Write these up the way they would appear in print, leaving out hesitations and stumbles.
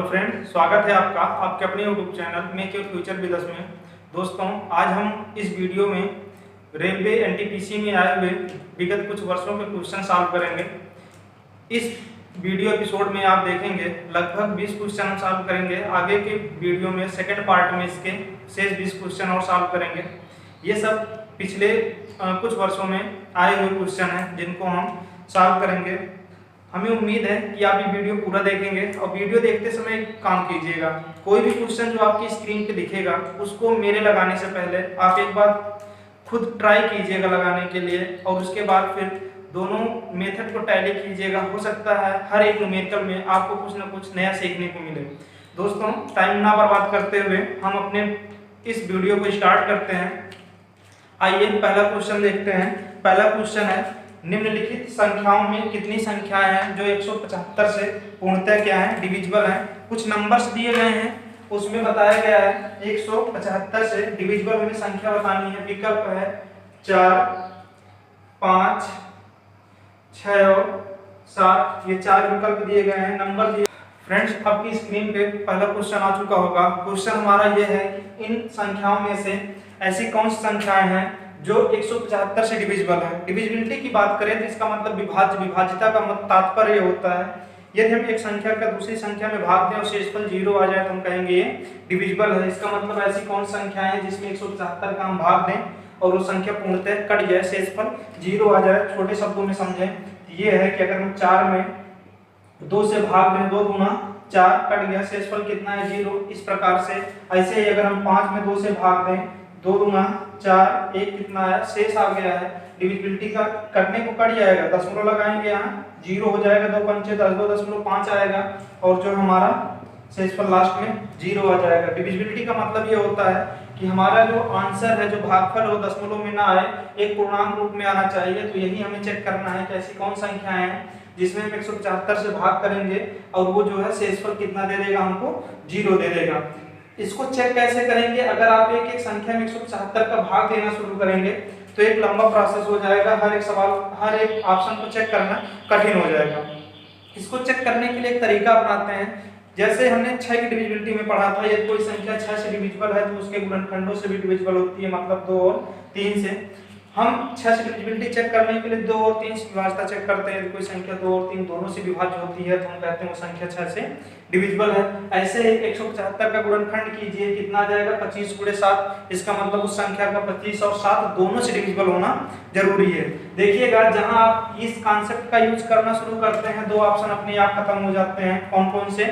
Hello friend, स्वागत है आपका आपके अपने YouTube channel make your future with us में। दोस्तों, आज हम इस वीडियो में रेलवे एनटीपीसी में आए हुए विगत कुछ वर्षों के क्वेश्चन सॉल्व करेंगे। इस वीडियो एपिसोड में आप देखेंगे लगभग 20 क्वेश्चन हम सॉल्व करेंगे। आगे के वीडियो में सेकेंड पार्ट में इसके शेष 20 क्वेश्चन और सॉल्व करेंगे। ये सब पिछले कुछ वर्षों में आए हुए क्वेश्चन हैं जिनको हम सॉल्व करेंगे। हमें उम्मीद है कि आप ये वीडियो पूरा देखेंगे और वीडियो देखते समय एक काम कीजिएगा, कोई भी क्वेश्चन जो आपकी स्क्रीन पे दिखेगा उसको मेरे लगाने से पहले आप एक बार खुद ट्राई कीजिएगा लगाने के लिए और उसके बाद फिर दोनों मेथड को टैली कीजिएगा। हो सकता है हर एक न्यूमेरिकल में आपको कुछ ना कुछ नया सीखने को मिले। दोस्तों, टाइम ना बर्बाद करते हुए हम अपने इस वीडियो को स्टार्ट करते हैं। आइए पहला क्वेश्चन देखते हैं। पहला क्वेश्चन है, निम्नलिखित संख्याओं में कितनी संख्याएं हैं जो 175 से पूर्णतः क्या है, डिविजिबल हैं। कुछ नंबर्स दिए गए हैं, उसमें बताया गया है 175 से डिविजिबल हमें संख्या बतानी है। विकल्प है 4, 5, 6 और 7। ये 4 विकल्प दिए गए हैं, नंबर दिए। फ्रेंड्स, आपकी स्क्रीन पे पहला क्वेश्चन आ चुका होगा। क्वेश्चन हमारा ये है कि इन संख्याओं में से ऐसी कौन सी संख्याएं हैं जो 175 से डिविजिबल है। डिविजिबिलिटी की बात करें तो इसका मतलब विभाज्यता का तात्पर्य होता है यदि हम एक संख्या का दूसरी संख्या में भाग दें और शेषफल 0 आ जाए तो हम कहेंगे ये डिविजिबल है। इसका मतलब ऐसी कौन संख्या है जिसमें 175 का हम भाग दें और वो संख्या पूर्णतः कट जाए, शेषफल 0 आ जाए। छोटे शब्दों में समझें, ये है कि अगर हम 4 में 2 से भाग दें, 2 दूना 4 कट गया, शेषफल कितना है 0। इस प्रकार से ऐसे ही अगर हम 5 में 2 से भाग दें, 2 दूना 4, 1 कितना है, शेष आ गया है। डिविजिबिलिटी का कटने को कट जाएगा, दशमलव लगाएंगे, यहाँ 0 हो जाएगा, 2 पंचे 10, 2.5 आएगा और जो हमारा शेषफल लास्ट में 0 आ जाएगा। डिविजिबिलिटी का मतलब ये होता है कि हमारा जो आंसर है, जो भागफल हो, दशमलव में ना आए, एक पूर्णांक रूप में आना चाहिए। तो यही हमें चेक करना है कि ऐसी कौन संख्याएं हैं जिसमें हम 175 से भाग करेंगे और वो जो है शेषफल कितना दे देगा, हमको 0 दे देगा। इसको चेक कैसे करेंगे? अगर आप एक संख्या में 175 का भाग देना शुरू करेंगे तो एक लंबा प्रोसेस हो जाएगा। हर एक सवाल, हर एक ऑप्शन को चेक करना कठिन हो जाएगा। इसको चेक करने के लिए एक तरीका अपनाते हैं। जैसे हमने 6 की डिविजिबिलिटी में पढ़ा था, यदि कोई संख्या 6 से डिविजिबल है तो उसके गुणनखंडों से भी डिविजिबल होती है, मतलब 2 और 3 से। हम 6 से डिविजिबिलिटी चेक करने के लिए 2 और 3 से विभाज्यता चेक करते हैं। यदि कोई संख्या 2 और 3 दोनों से विभाज्य होती है तो हम कहते हैं वो संख्या 6 से डिविजिबल है। ऐसे ही 175 का गुणनखंड कीजिए, कितना आ जाएगा, 25 × 7। इसका मतलब उस संख्या का 25 और 7 दोनों से डिविजिबल होना जरूरी है। देखिएगा, जहां आप इस कॉन्सेप्ट का यूज करना शुरू करते हैं, 2 ऑप्शन अपने आप खत्म हो जाते हैं। कौन कौन से?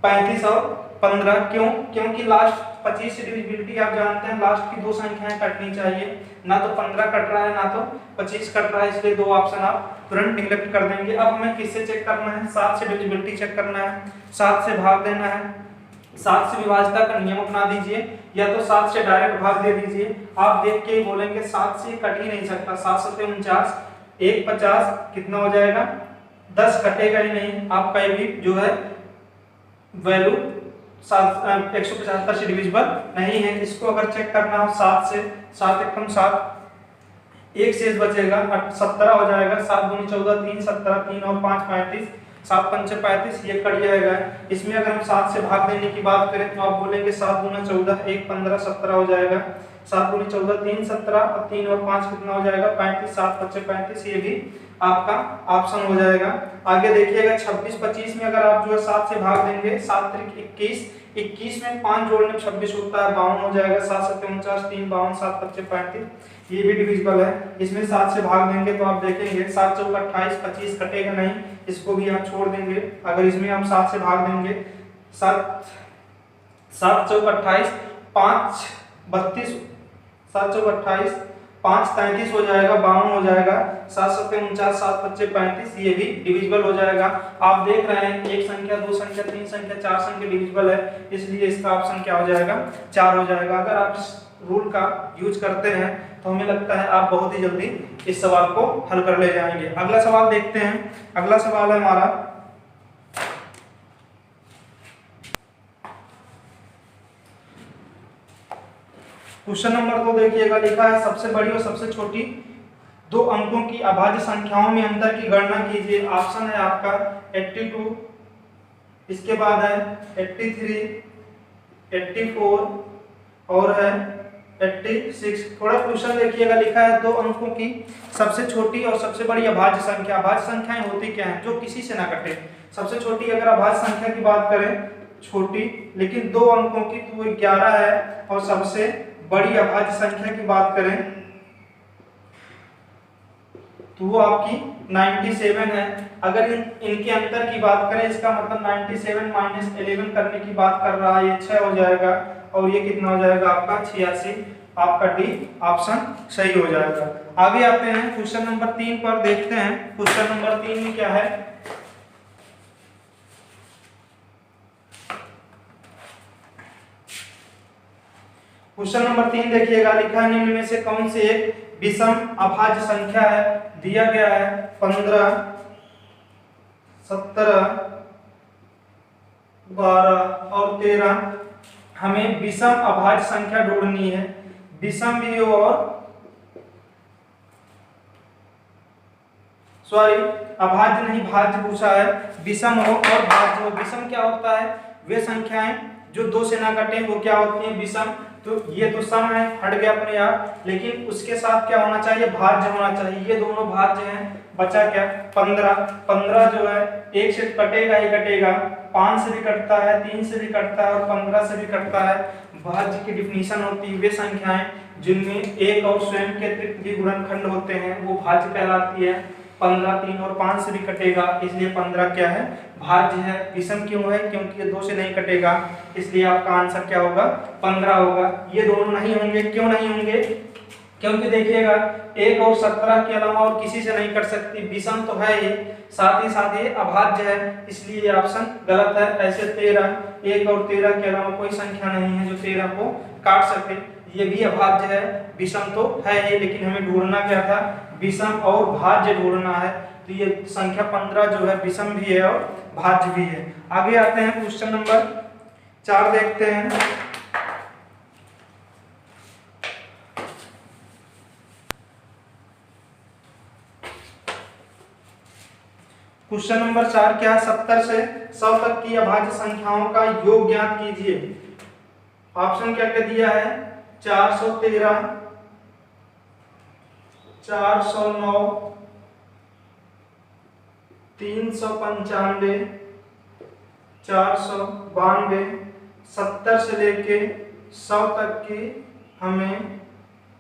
35 और 15। क्यों? क्योंकि लास्ट 25 से डिविजिबिलिटी आप जानते हैं, लास्ट की 2 संख्याएं कटनी चाहिए। ना तो 15 कट रहा है ना तो 25 कट रहा है, इसलिए 2 ऑप्शन आप तुरंत निगलेक्ट कर देंगे। अब हमें किससे चेक करना है? 7 से डिविजिबिलिटी चेक करना है, 7 से भाग देना है। 7 से विभाज्यता का नियम अपना दीजिए, या तो 7 से डायरेक्ट भाग दे दीजिए। आप देख के ही बोलेंगे 7 से कट ही नहीं सकता। 7 × 49, 1 50, कितना हो जाएगा, 10 कटेगा ही नहीं। आपका भी जो है वैल्यू 175 से डिविजिबल नहीं है। इसको अगर चेक करना हो 7 से, 7 एकम 7, 1 शेष बचेगा, 17 हो जाएगा। 7 दूनी 14, 3 17, 3 और 5 35, 7 पंचे 35, ये कट जाएगा। इसमें अगर हम 7 से भाग देने की बात करें तो आप बोलेंगे 7 दूना 14, 1 15, 17 हो जाएगा। 7 दूनी 14, 3 17 और 3 और 5 कितना हो जाएगा, 35, 7 पंचे 35, ये भी आपका ऑप्शन हो जाएगा। आगे देखिएगा 26 25 में अगर आप जो है 7 से भाग देंगे, 7 × 21, 21 में 5 जोड़ने 26 होता है, 52 हो जाएगा। 7 × 7 49, 3 52, 7 5 35, ये भी डिविजिबल है। इसमें 7 से भाग देंगे तो आप देखेंगे 7 × 4 28, 25 कटेगा नहीं, इसको भी आप छोड़ देंगे। अगर इसमें हम 7 से भाग देंगे, 7 × 4 28, 5 32, 7 × 4 28, 5 33 हो जाएगा, 52 हो जाएगा। 7 × 7 49, 7 5 35, ये भी डिविजिबल हो जाएगा। आप देख रहे हैं एक संख्या, 2 संख्या, 3 संख्या, 4 संख्या डिविजिबल है, इसलिए इसका ऑप्शन क्या हो जाएगा, 4 हो जाएगा। अगर आप इस रूल का यूज करते हैं तो हमें लगता है आप बहुत ही जल्दी इस सवाल को हल कर ले जाएंगे। अगला सवाल देखते हैं। अगला सवाल है हमारा, क्वेश्चन नंबर 2 देखिएगा। लिखा है सबसे बड़ी और सबसे छोटी 2 अंकों की अभाज्य संख्याओं में अंतर की गणना कीजिए। ऑप्शन है आपका 82, इसके बाद है 83, 84 और है 86। थोड़ा क्वेश्चन देखिएगा, लिखा है 2 अंकों की सबसे छोटी और सबसे बड़ी अभाज्य संख्या। अभाज्य संख्याएं होती क्या हैं? जो किसी से ना कटे। सबसे छोटी अगर अभाज्य संख्या की बात करें, छोटी लेकिन 2 अंकों की, तो वो 11 है। और सबसे बड़ी अभाज्य संख्या की बात करें तो वो आपकी 97 है। अगर इनके अंतर की बात करें, इसका मतलब 97 माइनस 11 करने की बात कर रहा है, ये 6 हो जाएगा और ये कितना हो जाएगा आपका 86। आपका डी ऑप्शन सही हो जाएगा। आगे आते हैं क्वेश्चन नंबर 3 पर, देखते हैं क्वेश्चन नंबर 3 में क्या है। क्वेश्चन नंबर 3 देखिएगा, लिखा है निम्न में से कौन से एक विषम अभाज्य संख्या है? दिया गया है 15, 17, 12 और 13। हमें विषम अभाज्य संख्या ढूंढनी है। विषम भी हो और अभाज्य नहीं, भाज्य पूछा है। विषम हो और भाज्य हो। विषम क्या होता है? वे संख्याएं जो 2 से ना कटे वो क्या होती हैं? विषम। तो ये तो सम है, हट गया अपने आप, लेकिन उसके साथ क्या होना चाहिए? भाज्य होना चाहिए। ये दोनों भाज्य हैं। बचा क्या? 15। 15 जो है 1 से कटेगा ही कटेगा, 5 से भी कटता है, 3 से भी कटता है और 15 से भी कटता है। भाज्य की डिफिनीशन होती है वे संख्याएं जिनमें एक और स्वयं के अतिरिक्त भी गुणनखंड होते हैं, वो भाज्य कहलाती है। 15 3 और 5 से भी कटेगा, इसलिए 15 क्या है? भाज्य है। विषम क्यों है? क्योंकि ये 2 से नहीं कटेगा, इसलिए आपका आंसर क्या होगा? 15 होगा। ये दोनों नहीं होंगे। क्यों नहीं होंगे? क्योंकि देखिएगा 1 और 17 के अलावा और किसी से नहीं कट सकती। विषम तो है ही, साथ ही साथ ये अभाज्य है, इसलिए ये ऑप्शन गलत है। ऐसे 13, 1 और 13 के अलावा कोई संख्या नहीं है जो 13 को काट सके। ये भी अभाज्य है। विषम तो है ही, लेकिन हमें ढूंढना क्या था? विषम और भाज्य ढूंढना है। तो ये संख्या 15 जो है विषम भी है और भाज्य भी है। आगे आते हैं क्वेश्चन नंबर 4 देखते हैं। क्वेश्चन नंबर 4 क्या है? 70 से 100 तक की अभाज्य संख्याओं का योग ज्ञात कीजिए। ऑप्शन क्या क्या दिया है? 413, 409, 395, 492। 70 से लेके 100 तक की हमें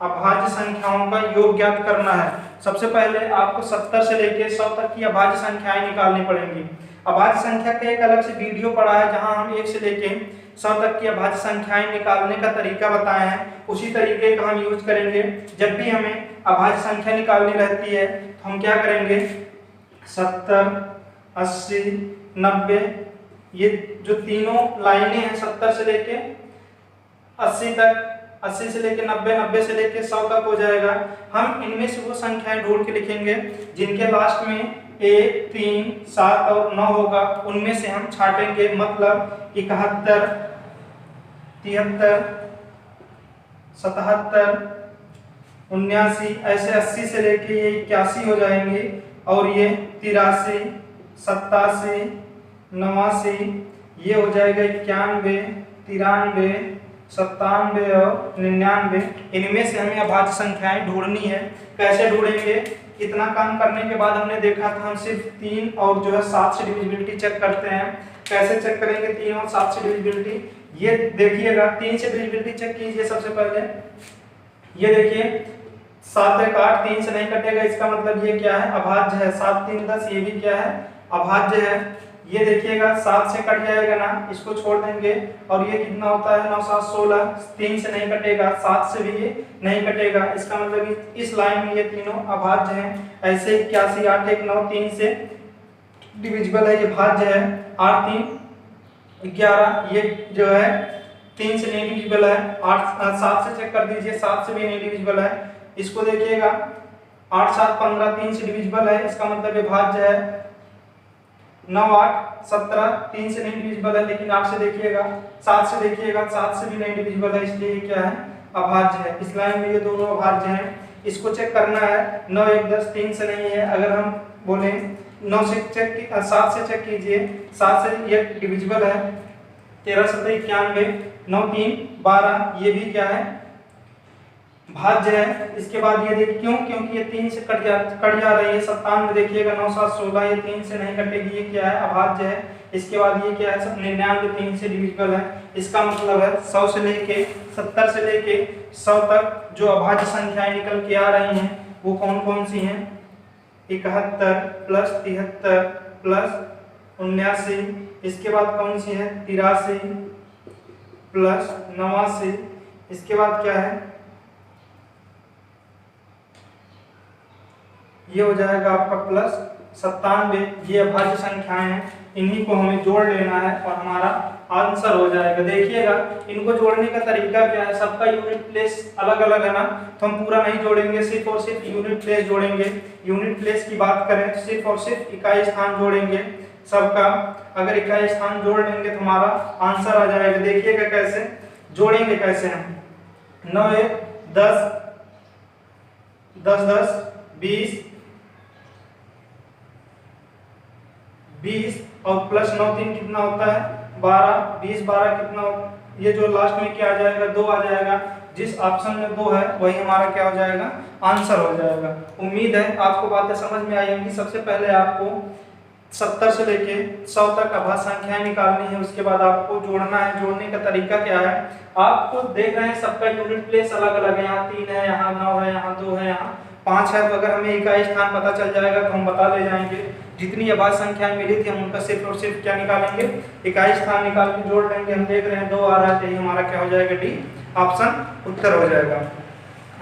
अभाज्य संख्याओं का योग ज्ञात करना है। सबसे पहले आपको 70 से लेके 100 तक की अभाज्य संख्याएं निकालनी पड़ेंगी। अभाज्य संख्या का एक अलग से वीडियो पड़ा है, जहां हम 1 से लेके 100 तक की अभाज्य संख्याएं निकालने का तरीका बताए हैं। उसी तरीके का हम यूज करेंगे। जब भी हमें अभाज्य संख्या निकालनी रहती है तो हम क्या करेंगे? 70, 80, 90, ये जो तीनों लाइनें हैं 70 से लेके 80 तक, 80 से लेके 90, 90 से लेके 100 तक हो जाएगा। हम इनमें से वो संख्याएं ढूंढ के लिखेंगे जिनके लास्ट में 1, 3, 7 और 9 होगा। उनमें से हम छाटेंगे, मतलब 71, 73, 77, 79, ऐसे 80 से लेके ये 81 हो जाएंगे और ये 83, 87, 89, ये हो जाएगा 91, 93, 97 और 99। इनमें से हमें अभाज्य संख्याएं ढूंढनी है। कैसे ढूंढेंगे? इतना काम करने के बाद हमने देखा था हम सिर्फ 3 और जो है 7 से डिविजिबिलिटी चेक करते हैं। कैसे चेक करेंगे 3 और 7 से डिविजिबिलिटी? ये देखिएगा, 3 से डिविजिबिलिटी चेक कीजिए। सबसे पहले ये देखिए 7 1 8, 3 से नहीं कटेगा, इसका मतलब ये क्या है? अभाज्य है। 7 3 10, ये भी क्या है? अभाज्य है। ये देखिएगा 7 से कट जाएगा ना, इसको छोड़ देंगे और ये कितना होता है? 9 7 16, 3 से नहीं कटेगा, 7 से भी ये नहीं कटेगा, इसका मतलब इस लाइन में ये तीनों अभाज्य हैं। ऐसे 81, 8 1 9, 3 से डिविजिबल है, ये भाज्य है। 8 3 11, ये जो है 3 से नहीं डिविजिबल है। 8 7 से चेक कर दीजिए, 7 से भी नहीं डिविजिबल है। इसको देखिएगा 8 7 15, 3 से डिविजिबल है, इसका मतलब ये भाज्य है। 9 8 17, 3 से नहीं डिविजिबल है, लेकिन 8 से देखिएगा, 7 से देखिएगा, 7 से भी नहीं डिविजिबल है, इसलिए ये क्या है? अभाज्य है। इस लाइन में ये दोनों अभाज्य हैं। इसको चेक करना है। 9 1 10, 3 से नहीं है। अगर हम बोले 9 से चेक 7 से चेक कीजिए, 7 से ये डिविजिबल है, 13 7 91, 9 3 12, ये भी क्या है भाज्य है। इसके बाद ये देखिए क्यों, क्योंकि ये 3 से कट जा रही है। 97 देखिएगा 9 7 16, ये 3 से नहीं कटेगी, ये क्या है अभाज्य है। इसके बाद ये क्या है 99 3 से डिविजिबल है। इसका मतलब है 100 से लेके 70 से लेके 100 तक जो अभाज्य संख्याएं निकल के आ रही हैं वो कौन कौन सी हैं, 71 प्लस 73 प्लस 79। इसके बाद कौन सी है 83 प्लस 89। इसके बाद क्या है, ये हो जाएगा आपका प्लस 97। ये अभाज्य संख्याएं हैं, इन्हीं को हमें जोड़ लेना है और हमारा आंसर हो जाएगा। देखिएगा इनको जोड़ने का तरीका क्या है, सबका यूनिट प्लेस अलग अलग है ना, तो हम पूरा नहीं जोड़ेंगे, सिर्फ और सिर्फ यूनिट प्लेस जोड़ेंगे। यूनिट प्लेस की बात करें तो सिर्फ और सिर्फ इकाई स्थान जोड़ेंगे सबका। अगर इकाई स्थान जोड़ लेंगे तो हमारा आंसर आ जाएगा। देखिएगा कैसे जोड़ेंगे, कैसे हम 9 1 10 10 10 20 20 और प्लस 9 3 कितना होता है 12, 20 12 कितना, ये जो लास्ट में क्या आ जाएगा 2 आ जाएगा। जिस ऑप्शन में 2 है वही हमारा क्या हो जाएगा आंसर हो जाएगा। उम्मीद है आपको बातें समझ में आई होंगी। सबसे पहले आपको 70 से लेके 100 तक अभाज्य संख्याएं निकालनी है, उसके बाद आपको जोड़ना है। जोड़ने का तरीका क्या है, आपको देख रहे हैं सबका यूनिट प्लेस अलग अलग है, यहाँ 3 है, यहाँ 9 है, यहाँ 2 है, यहाँ 5 है। तो अगर हमें इकाई स्थान पता चल जाएगा तो हम बता ले जाएंगे। जितनी अभाज्य संख्याएं मिली थी हम उनका सिर्फ और सिर्फ क्या निकालेंगे, इकाई स्थान निकाल के जोड़ लेंगे। हम देख रहे हैं 2 आ रहा है, तो ये हमारा क्या हो जाएगा डी ऑप्शन उत्तर हो जाएगा।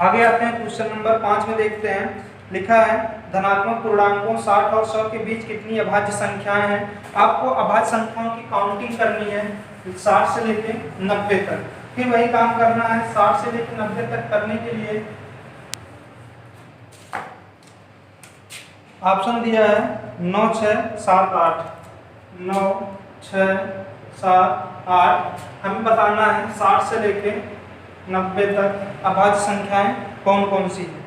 आगे आते हैं क्वेश्चन नंबर 5 में देखते हैं। लिखा है धनात्मक पूर्णांकों 60 और 100 के बीच कितनी अभाज्य संख्याएं हैं। आपको अभाज्य संख्याओं की काउंटिंग करनी है 60 से लेके 90 तक। फिर वही काम करना है 60 से लेके 90 तक करने के लिए ऑप्शन दिया है 9 6 7 8, 9 6 7 8। हमें बताना है 60 से लेके 90 तक अभाज्य संख्याएं कौन कौन सी हैं।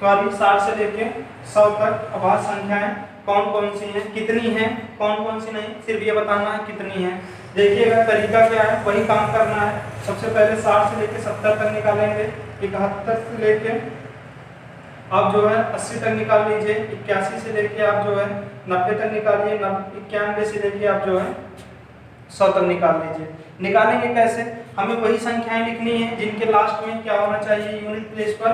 सॉरी 60 से लेके 100 तक अभाज्य संख्याएं कौन कौन सी हैं, कितनी हैं, कौन कौन सी नहीं, सिर्फ ये बताना है कितनी हैं। देखिएगा तरीका क्या है, वही काम करना है। सबसे पहले 60 से लेके 70 तक निकालेंगे, 71 से लेके आप जो है 80 तक निकाल लीजिए, 81 से लेके आप जो है 90 तक निकालिए, 91 से लेके आप जो है 100 तक निकाल लीजिए। निकालेंगे कैसे, हमें वही संख्याएं लिखनी है जिनके लास्ट में क्या होना चाहिए यूनिट प्लेस पर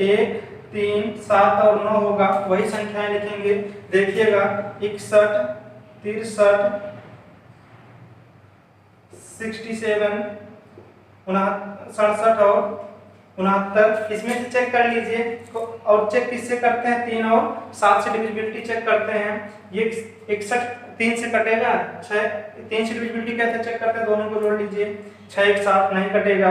1 3 7 और 9 होगा, वही संख्याएं लिखेंगे। देखिएगा 61 63 67 67 और 69। इसमें से चेक कर लीजिए, और चेक किससे करते हैं 3 और 7 से डिविजिबिलिटी चेक करते हैं। ये 61 3 से कटेगा, 6 3 से डिविजिबिलिटी कैसे चेक करते हैं, दोनों को जोड़ लीजिए। 6 1 7 नहीं कटेगा,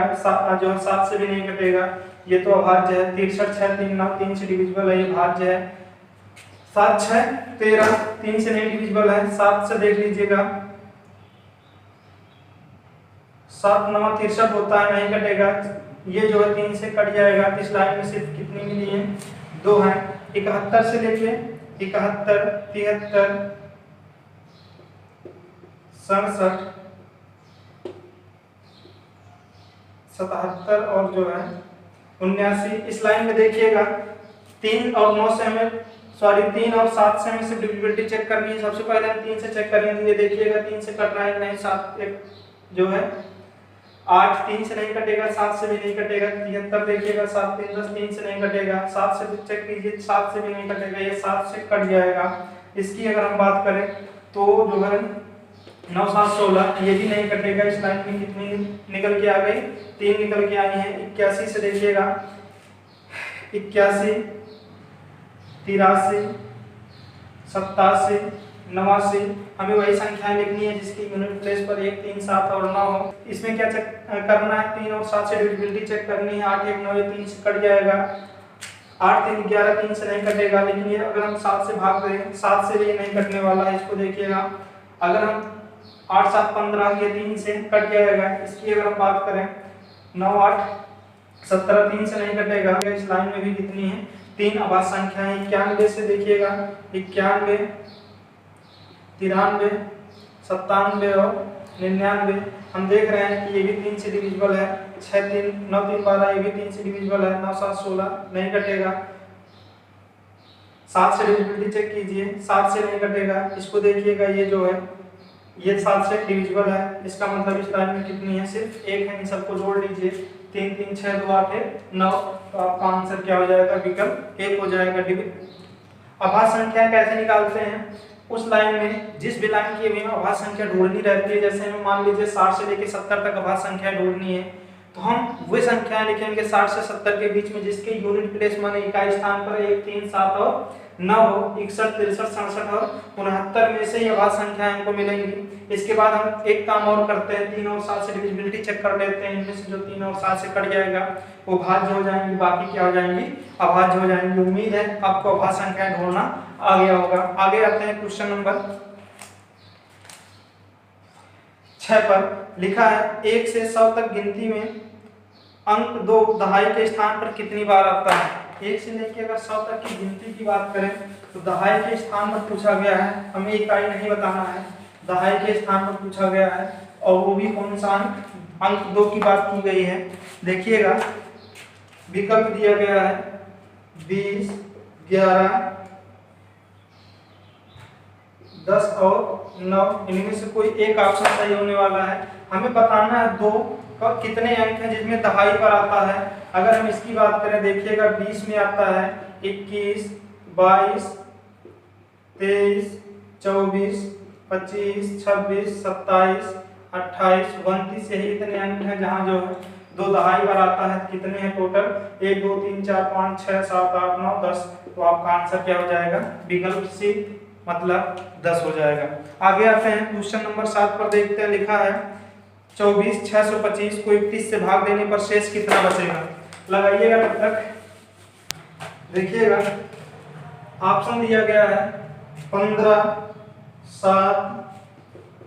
जो 7 से भी नहीं कटेगा, ये तो अभाज्य है। 63 6 3 9 3 से डिविजिबल है, ये भाज्य है। 7 6 13 3 से नहीं डिविजिबल है, 7 से देख लीजिएगा। 7 9 63 होता है, नहीं कटेगा। ये जो है 3 से कट जाएगा। इस लाइन में सिर्फ कितनी मिली है 2 है। 71 से लेके 71 73 67 77 और जो है 79। इस लाइन में देखिएगा 3 और 9 से हमें 3 और 7 से हमें सिर्फ डिविजिबिलिटी चेक करनी है। सबसे पहले हम 3 से चेक करेंगे, ये देखिएगा 3 से कट रहा है नहीं, 7 1 जो है 8 3 से नहीं कटेगा, 7 से भी नहीं कटेगा। 73 देखिएगा 7 3 10 3 से नहीं कटेगा, 7 से भी चेक कीजिए, 7 से भी नहीं कटेगा, ये 7 से कट जाएगा। इसकी अगर हम बात करें तो जो है 9 7 16, ये भी नहीं कटेगा। इस लाइन में कितनी निकल के आ गई 3 निकल के आई है। 81 से देखिएगा 81 83 87 89। हमें वही संख्याएं लिखनी है जिसकी यूनिट प्लेस पर 1 3 7 और 9 हो। इसमें क्या चेक करना है, 3 और 7 से डिविजिबिलिटी चेक करनी है। 8 1 9, ये 3 से कट जाएगा। 8 3 11 3 से नहीं कटेगा, लेकिन ये अगर हम 7 से भाग दें 7 से भी नहीं कटने वाला है। इसको देखिएगा, अगर हम 8 7 15, ये 3 से कट जाएगा। इसकी अगर हम बात करें 9 8 17 3 से नहीं कटेगा। इस लाइन में भी कितनी है तीन अभाज्य संख्या है 91 से, देखिएगा 91, 93, 97 और 99। हम देख रहे हैं कि ये भी 3 से डिविजिबल है। 6 3 9 3 12, ये भी 3 से डिविजिबल है। 9 7 16 नहीं कटेगा। 7 से डिविजिबिलिटी चेक कीजिए, 7 से नहीं कटेगा। इसको देखिएगा, ये जो है ये 7 से डिविजिबल है। इसका मतलब इस लाइन में कितनी है, सिर्फ एक है। इन सबको जोड़ लीजिए, 3 3 6 2 8 9। तो आपका आंसर क्या हो जाएगा, विकल्प 1 हो जाएगा। अभाज्य संख्या कैसे निकालते हैं, उस लाइन में जिस भी लाइन की हमें अभाज्य संख्या ढूंढनी रहती है, जैसे हमें मान लीजिए 60 से लेकर 70 तक अभाज्य संख्या ढूंढनी है, तो हम वही संख्याएं लिखेंगे 60 से 70 के बीच में जिसके यूनिट प्लेस माने इकाई स्थान पर 1 3 7 और 9 हो। 61 63 67 और 69 में से ही अभाज्य संख्याएं हमको मिलेंगी। इसके बाद हम एक काम और करते हैं, 3 और 7 से डिविजिबिलिटी चेक कर लेते हैं। इनमें से जो 3 और 7 से कट जाएगा वो भाज्य हो जाएंगी, बाकी क्या हो जाएंगी, अभाज्य हो जाएंगी। उम्मीद है आपको अभाज्य संख्याएं ढूंढना आ गया होगा। आगे आते हैं क्वेश्चन नंबर 6 पर। लिखा है 1 से 100 तक गिनती में अंक 2 दहाई के स्थान पर कितनी बार आता है। 1 से लेकर अगर 100 तक की गिनती की बात करें तो दहाई के स्थान पर पूछा गया है, हमें इकाई नहीं बताना है, दहाई के स्थान पर पूछा गया है। और वो भी कौन सा अंक 2 की बात की गई है। देखिएगा विकल्प दिया गया है 20 11 10 और 9। इनमें से कोई एक ऑप्शन सही होने वाला है। हमें बताना है 2 का कितने अंक हैं जिसमें दहाई पर आता है। अगर हम इसकी बात करें, देखिएगा 20 में आता है 21 22 23 24 25 26 27 28 29, यही इतने अंक हैं जहाँ जो है 2 दहाई पर आता है। कितने हैं टोटल, 1 2 3 4 5 6 7 8 9 10। तो आपका आंसर क्या हो जाएगा, विकल्प सी मतलब 10 हो जाएगा। आगे आते हैं क्वेश्चन नंबर 7 पर। देखते हैं, लिखा है 24 625 को 31 से भाग देने पर शेष कितना बचेगा। लगाइएगा तब तक। देखिएगा ऑप्शन दिया गया है 15 7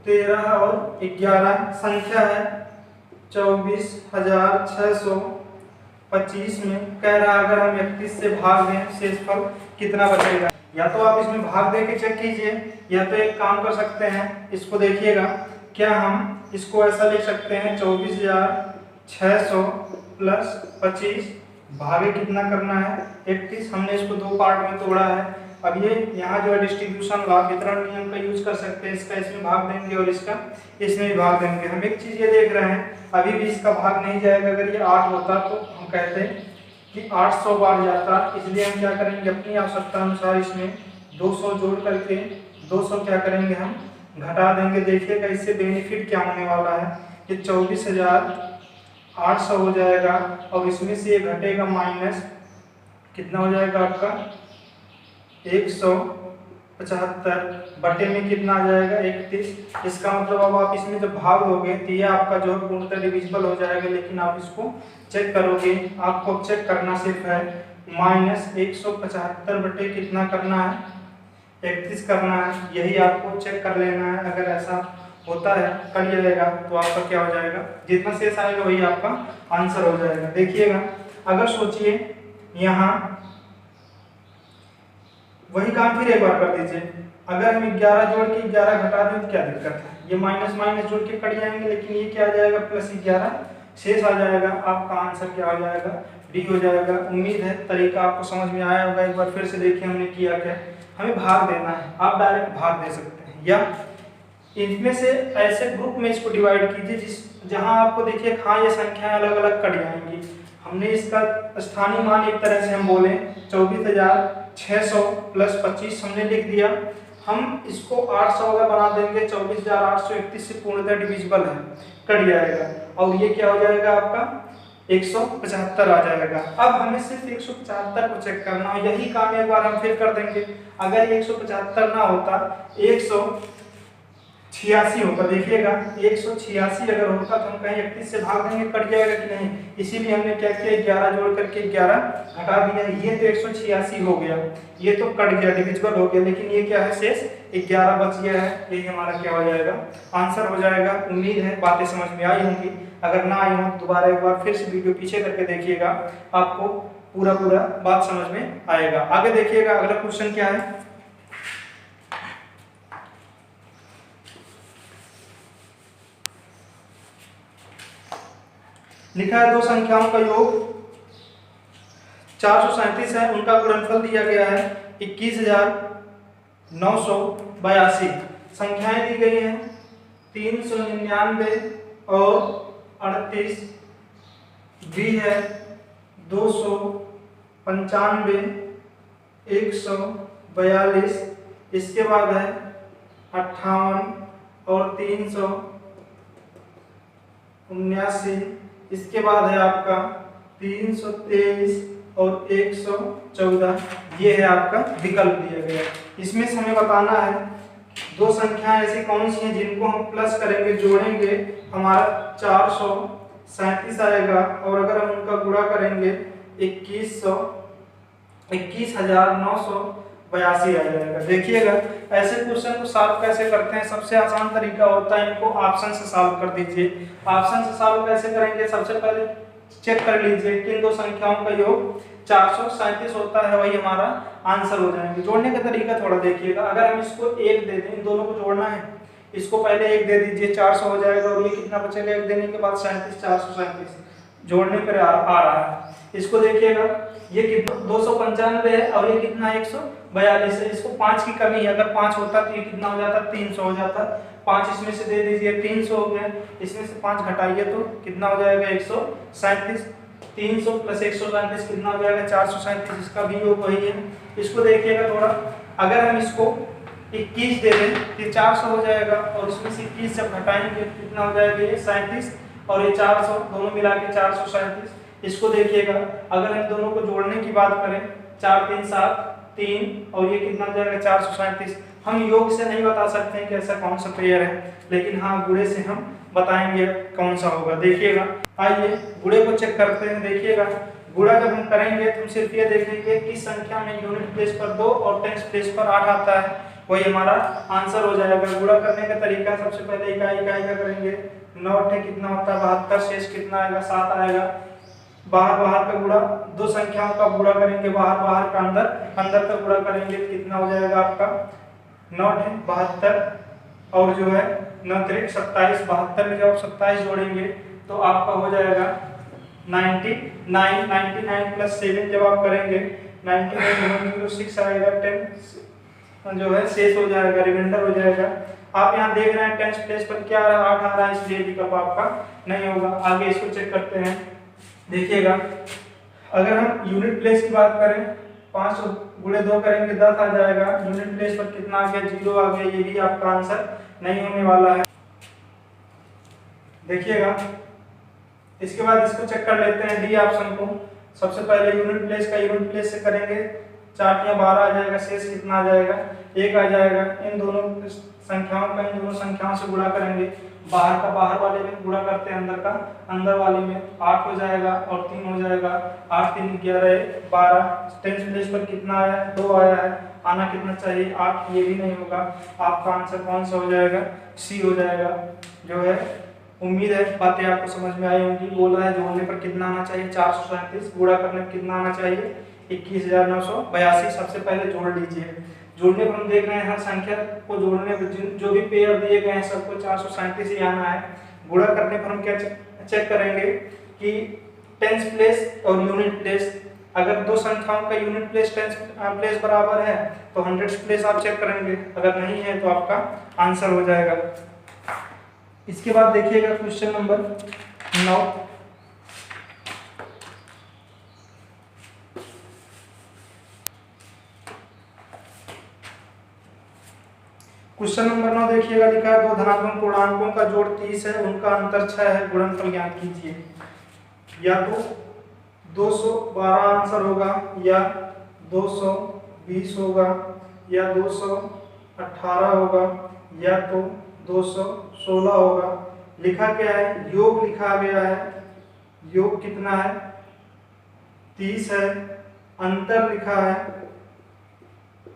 13 और 11। संख्या है 24,625 में कह रहा है अगर हम 31 से भाग दें शेषफल कितना बचेगा। या तो आप इसमें भाग दे के चेक कीजिए, या तो एक काम कर सकते हैं, इसको देखिएगा, क्या हम इसको ऐसा लिख सकते हैं 24,600 प्लस 25 भागे कितना करना है 31। हमने इसको 2 पार्ट में तोड़ा है। अब ये यहाँ जो है डिस्ट्रीब्यूशन लॉ वितरण नियम का यूज कर सकते हैं। इसका इसमें भाग देंगे और इसका इसमें भी भाग देंगे। हम एक चीज ये देख रहे हैं, अभी भी इसका भाग नहीं जाएगा। अगर ये 8 होता तो हम कहते हैं कि 800 बार जाता। इसलिए हम क्या करेंगे, अपनी आवश्यकता अनुसार इसमें 200 जोड़ करके 200 क्या करेंगे, हम घटा देंगे। देखिएगा इससे बेनिफिट क्या होने वाला है, ये 24,800 हो जाएगा और इसमें से ये घटेगा माइनस कितना हो जाएगा आपका 175 बटे में कितना आ जाएगा 31। इसका मतलब अब आप इसमें जब भाग दोगे तो ये आपका जो है पूर्णतः डिविजिबल हो जाएगा। लेकिन आप इसको चेक करोगे, आपको चेक करना सिर्फ है माइनस 175 बटे कितना करना है 31 करना है। यही आपको चेक कर लेना है। अगर ऐसा होता है कर जाएगा तो आपका क्या हो जाएगा, जितना शेष आएगा वही आपका आंसर हो जाएगा। देखिएगा अगर सोचिए यहाँ वही काम फिर एक बार कर दीजिए। अगर हम 11 जोड़ के 11 घटा दें तो क्या दिक्कत है, ये माइनस माइनस जोड़ के कट जाएंगे। लेकिन ये क्या आ जाएगा प्लस 11 शेष आ जाएगा। आपका आंसर क्या हो जाएगा, डी हो जाएगा। उम्मीद है तरीका आपको समझ में आया होगा। एक बार फिर से देखिए हमने किया क्या, हमें भाग देना है। आप डायरेक्ट भाग दे सकते हैं या इनमें से ऐसे ग्रुप में इसको डिवाइड कीजिए जहां आपको देखिए हाँ ये संख्याएं अलग अलग कट जाएंगी। हमने इसका स्थानीय मान एक तरह से हम बोले 24,600 प्लस 25 हमने लिख दिया। हम इसको 800 अगर बना देंगे 24,831 से पूर्णतः डिविजिबल है, कट जाएगा और ये क्या हो जाएगा आपका 175 आ जाएगा। अब हमें सिर्फ 175 को चेक करना है। यही काम एक बार हम फिर कर देंगे। अगर 175 ना होता 186 होता। देखिएगा 186 अगर होता तो हम कहीं 31 से भाग देंगे कट जाएगा कि नहीं। इसीलिए हमने क्या किया 11 जोड़ करके 11 घटा दिया। ये तो 186 हो गया, ये तो कट गया डिविजिबल हो गया। लेकिन ये क्या है शेष 11 बच गया है। यही हमारा क्या हो जाएगा आंसर हो जाएगा। उम्मीद है बातें समझ में आई होंगी। अगर ना आई हो दोबारा एक बार फिर से वीडियो पीछे करके देखिएगा, आपको पूरा बात समझ में आएगा। आगे देखिएगा अगला क्वेश्चन क्या है। लिखा है दो संख्याओं का योग 437 है, उनका गुणनफल दिया गया है 21,982। संख्याएं दी गई हैं 399 और 38, भी है 295, 142, इसके बाद है 58 और 379, इसके बाद है आपका 323 और 114। ये है आपका विकल्प दिया गया। इसमें से हमें बताना है दो संख्याएं ऐसी कौन सी हैं जिनको हम प्लस करेंगे, जोड़ेंगे, हमारा 437 आएगा, और अगर हम उनका गुणा करेंगे 21,982 आ जाएगा। देखिएगा ऐसे क्वेश्चन को सॉल्व कैसे करते हैं। सबसे आसान तरीका होता है इनको ऑप्शन से सॉल्व कर दीजिए। ऑप्शन से सॉल्व कैसे करेंगे, सबसे पहले चेक कर लीजिए कि इन दो संख्याओं का योग 437 होता है, वही हमारा आंसर हो जाएंगे। जोड़ने का तरीका थोड़ा देखिएगा। अगर हम इसको 1 दे दें, इन दोनों को जोड़ना है, इसको पहले 1 दे दीजिए, 400 हो जाएगा, और ये कितना बचेगा 1 देने के बाद 37, 437 जोड़ने पर आ रहा है। इसको देखिएगा ये कितना 295 है और ये कितना 142 है। इसको 5 की कमी है, अगर 5 होता तो ये कितना हो जाता 300 हो जाता। 5 इसमें से दे दीजिए, 300 हो गया, इसमें से 5 घटाइए तो कितना हो जाएगा 137। 300 प्लस 137 कितना हो जाएगा 437, इसका भी योग वही है। इसको देखिएगा थोड़ा, अगर हम इसको 21 दे दें तो 400 हो जाएगा, और इसमें से 21 जब घटाएंगे कितना हो जाएगा ये 37, और ये 400 दोनों मिला के 437। इसको देखिएगा अगर हम दोनों को जोड़ने की बात करें 4 3 7 3, और ये कितना हो जाएगा 437। हम योग से नहीं बता सकते हैं कि ऐसा कौन सा पेयर है, लेकिन हाँ गुणे से हम बताएंगे कौन सा होगा। देखिएगा आइए गुणे को चेक करते हैं। देखिएगा गुणा जब हम करेंगे तो हम सिर्फ ये देखेंगे कि संख्या में यूनिट प्लेस पर 2 और टेंस प्लेस पर 8 आता है, वही हमारा आंसर हो जाएगा। गुणा करने का तरीका सबसे पहले इकाई का करेंगे। 9 कितना होता है 72, शेष कितना आएगा 7 आएगा। बाहर का गुणा, दो संख्याओं का गुणा करेंगे, बाहर का अंदर का गुणा करेंगे, कितना हो जाएगा आपका 9 72, और जो है 9 3 27। 72 में जब 27 जोड़ेंगे तो आपका हो जाएगा 99 प्लस 7 जब आप करेंगे 99 आएगा। 10 जो है शेष हो जाएगा, रिमाइंडर हो जाएगा। आप यहाँ देख रहे हैं टेंस प्लेस पर क्या आ रहा है 8 आ रहा है, इसलिए विकल्प आपका नहीं होगा। आगे इसको चेक करते हैं। देखिएगा अगर हम यूनिट प्लेस की बात करें 5 गुणे 2 करेंगे 10 आ जाएगा। यूनिट प्लेस पर कितना आ गया 0 आ गया, ये भी आपका आंसर नहीं होने वाला है। देखिएगा इसके बाद इसको चेक कर लेते हैं डी ऑप्शन को। सबसे पहले यूनिट प्लेस से करेंगे, 4 या 12 आ जाएगा, शेष कितना आ जाएगा 1 आ जाएगा। इन दोनों संख्याओं से गुणा करेंगे, बाहर वाले में गुणा करते हैं अंदर वाले में 8 हो जाएगा और 3 हो जाएगा। 8 3 11 12। टेंस प्लेस पर कितना आया है 2 आया है, आना कितना चाहिए 8, ये भी नहीं होगा। आपका आंसर कौन सा हो जाएगा सी हो जाएगा। जो है उम्मीद है बातें आपको समझ में आई होंगी। बोला है जोड़ने पर कितना आना चाहिए 437, गुणा करने पर कितना आना चाहिए 21,982। सबसे पहले जोड़ लीजिए। जोड़ने पर हम देख रहे हैं हर संख्या को जोड़ने पर जो भी पेयर दिए गए हैं सबको 437 ही आना है। गुणा करने पर हम क्या चेक करेंगे कि टेंस प्लेस और यूनिट प्लेस, अगर दो संख्याओं का यूनिट प्लेस टेंस प्लेस बराबर है तो हंड्रेड्स प्लेस आप चेक करेंगे, अगर नहीं है तो आपका आंसर हो जाएगा। इसके बाद देखिएगा क्वेश्चन नंबर 9। क्वेश्चन नंबर 9 देखिएगा, लिखा है दो धनात्मक पूर्णांकों का जोड़ 30 है, उनका अंतर 6 है, गुणनफल ज्ञात कीजिए। या तो 212 आंसर होगा, या 220 होगा, या 218 होगा, या तो 216 होगा। लिखा क्या है, योग लिखा गया है, योग कितना है 30 है। अंतर लिखा है,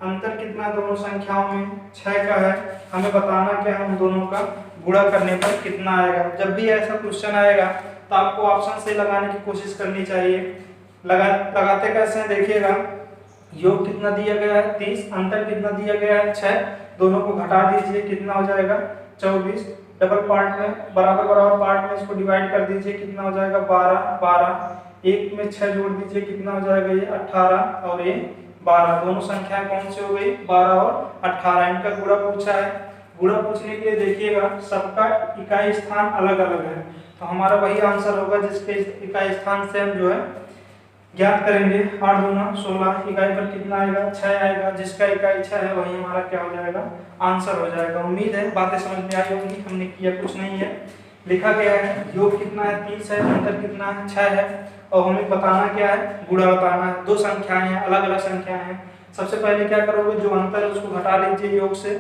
अंतर कितना दोनों संख्याओं में 6 का है। हमें बताना क्या है उन दोनों का गुणा करने पर कितना आएगा। जब भी ऐसा क्वेश्चन आएगा तो आपको ऑप्शन से लगाने की कोशिश करनी चाहिए। लगाते कैसे हैं देखिएगा। योग कितना दिया गया है 30, अंतर कितना दिया गया है 6, दोनों को घटा दीजिए कितना हो जाएगा 24, डबल पार्ट में बराबर बराबर पार्ट में इसको डिवाइड कर दीजिए कितना हो जाएगा 12 12, एक में 6 जोड़ दीजिए कितना हो जाएगा ये 18 और ये 12, दोनों संख्याएं कौन सी हो गई 12 और 18। इनका गुणा पूछा है, गुणा पूछने के लिए देखिएगा सबका इकाई स्थान अलग अलग है, तो हमारा वही आंसर होगा जिसके इकाई स्थान से हम जो है ज्ञात करेंगे। 8 दूना 16, इकाई पर कितना आएगा 6 आएगा, जिसका इकाई 6 है वही हमारा क्या हो जाएगा आंसर हो जाएगा। उम्मीद है बातें समझ में आई होंगी, हमने किया कुछ नहीं है, लिखा गया है योग कितना है 30 है, अंतर कितना है 6 है, और हमें बताना क्या है गुणा बताना है। दो संख्याएं हैं, अलग अलग संख्याएं हैं। सबसे पहले क्या करोगे जो अंतर है उसको घटा लीजिए योग से,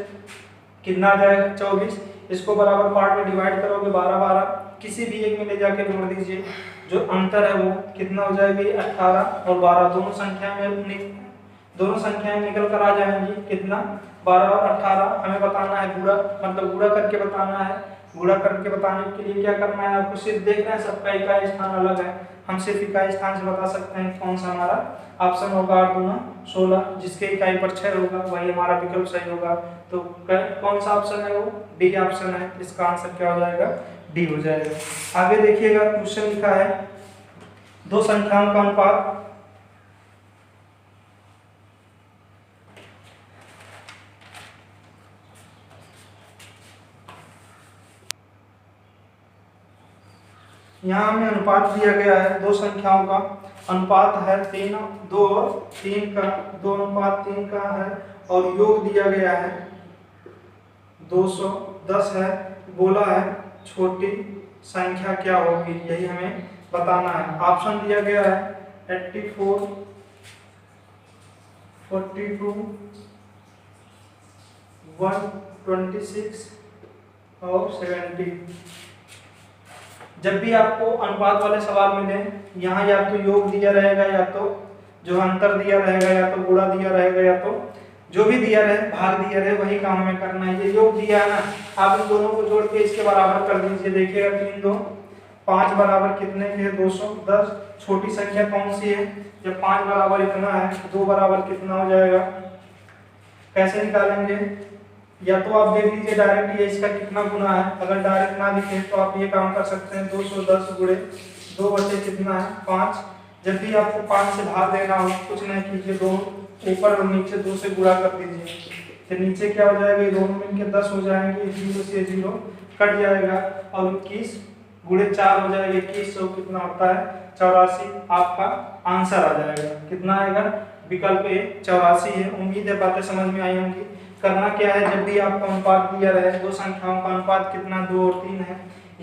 कितना आ जाएगा 24, इसको बराबर पार्ट में डिवाइड करोगे 12 12, किसी भी एक में ले जाके जोड़ दीजिए, जो अंतर है वो कितना हो जाएगा 18 और 12, दोनों संख्याएं निकल कर आ जाएंगी कितना 12 और 18। हमें बताना है गुणा, मतलब गुणा करके बताना है। गुणा करके बताने के लिए क्या करना है आपको, सिर्फ देख रहे हैं सबका इकाई स्थान अलग है, हम सिर्फ इकाई स्थान से बता सकते हैं कौन सा हमारा ऑप्शन होगा 8 दूना 16, जिसके इकाई पर 6 होगा वही हमारा विकल्प सही होगा। तो कौन सा ऑप्शन है वो डी ऑप्शन है, इसका आंसर क्या हो जाएगा डी हो जाएगा। आगे देखिएगा क्वेश्चन लिखा है दो संख्याओं का अनुपात, यहाँ हमें अनुपात दिया गया है दो संख्याओं का, अनुपात है 3 2 और 3 का, 2 अनुपात 3 का है, और योग दिया गया है 210 है। बोला है छोटी संख्या क्या होगी, यही हमें बताना है। ऑप्शन दिया गया है 84 42 126 और 70। जब भी आपको अनुपात वाले सवाल मिले, यहाँ या तो योग दिया रहेगा या तो जो अंतर दिया रहेगा या तो गुणा दिया रहेगा या तो जो भी दिया रहे भाग दिया रहे वही काम में करना है। ये योग दिया है ना, आप इन दोनों को जोड़ के इसके बराबर कर दीजिए। देखिएगा 3 2 5 बराबर कितने के 210, छोटी संख्या कौन सी है, जब 5 बराबर इतना है 2 बराबर कितना हो जाएगा, कैसे निकालेंगे, या तो आप देख लीजिए डायरेक्ट ये इसका कितना गुना है, अगर डायरेक्ट ना दिखे तो आप ये काम कर सकते हैं 210 गुणे 2 बचे कितना है 5। जब भी आपको 5 से भाग देना हो कुछ नहीं कीजिए, दोनों ऊपर और नीचे 2 से गुणा कर दीजिए, तो नीचे क्या हो जाएगा ये दोनों मिलकर 10 हो जाएंगे, 0 से 0 कट जाएगा और 21 गुणे 4 हो जाएगा 21, सौ कितना होता है 84, आपका आंसर आ जाएगा। कितना आएगा विकल्प ए 84 है। उम्मीद है बातें समझ में आई होंगी। करना क्या है, जब भी आपका अनुपात दिया रहे, दो संख्याओं का अनुपात कितना 2 और 3 है,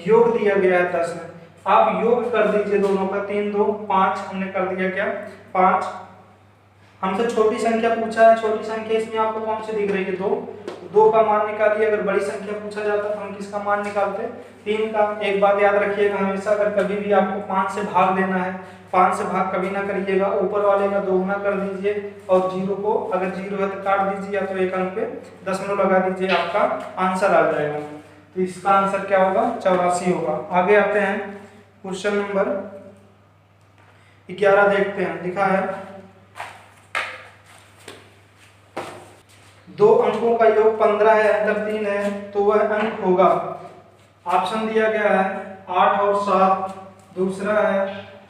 योग दिया गया है 10 है, आप योग कर दीजिए दोनों का, 3 2 5, हमने कर दिया क्या 5। हमसे छोटी संख्या पूछा है, छोटी संख्या इसमें आपको कौन सी दिख रही है 2, 2 का मान निकालिए। अगर बड़ी संख्या पूछा जाता तो हम किसका मान निकालते 3 का। एक बात याद रखिएगा हमेशा, अगर कभी भी आपको 5 से भाग देना है 5 से भाग कभी ना करिएगा, ऊपर वाले का 2 गुना कर दीजिए और 0 को अगर 0 है तो काट दीजिए, या तो एक अंक पे दशमलव लगा दीजिए, आपका आंसर आ जाएगा। तो इसका आंसर क्या होगा 84 होगा। आगे आते हैं क्वेश्चन नंबर 11 देखते हैं। लिखा है 2 अंकों का योग 15 है, अंतर 3 है, तो वह अंक होगा। ऑप्शन दिया गया है 8 और 7, दूसरा है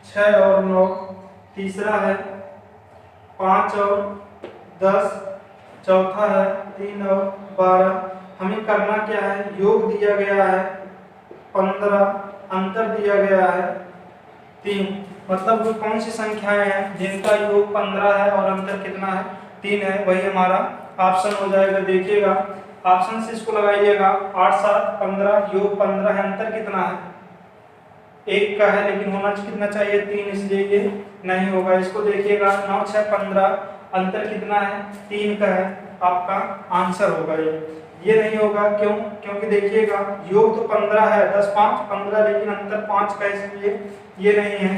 6 और 9, तीसरा है 5 और 10, चौथा है 3 और 12। हमें करना क्या है, योग दिया गया है 15, अंतर दिया गया है 3, मतलब वो कौन सी संख्याएं हैं जिनका योग 15 है और अंतर कितना है 3 है, वही हमारा ऑप्शन हो जाएगा। देखिएगा ऑप्शन से इसको लगाइएगा, 8 7 15, योग 15 है, अंतर कितना है 1 का है, लेकिन होना कितना चाहिए 3, इसलिए ये नहीं होगा। इसको देखिएगा 9 6 15, अंतर कितना है 3 का है, आपका आंसर होगा ये नहीं होगा। क्यों, क्योंकि देखिएगा योग तो 15 है, 10 5 15, लेकिन अंतर 5 का, इसलिए ये नहीं है।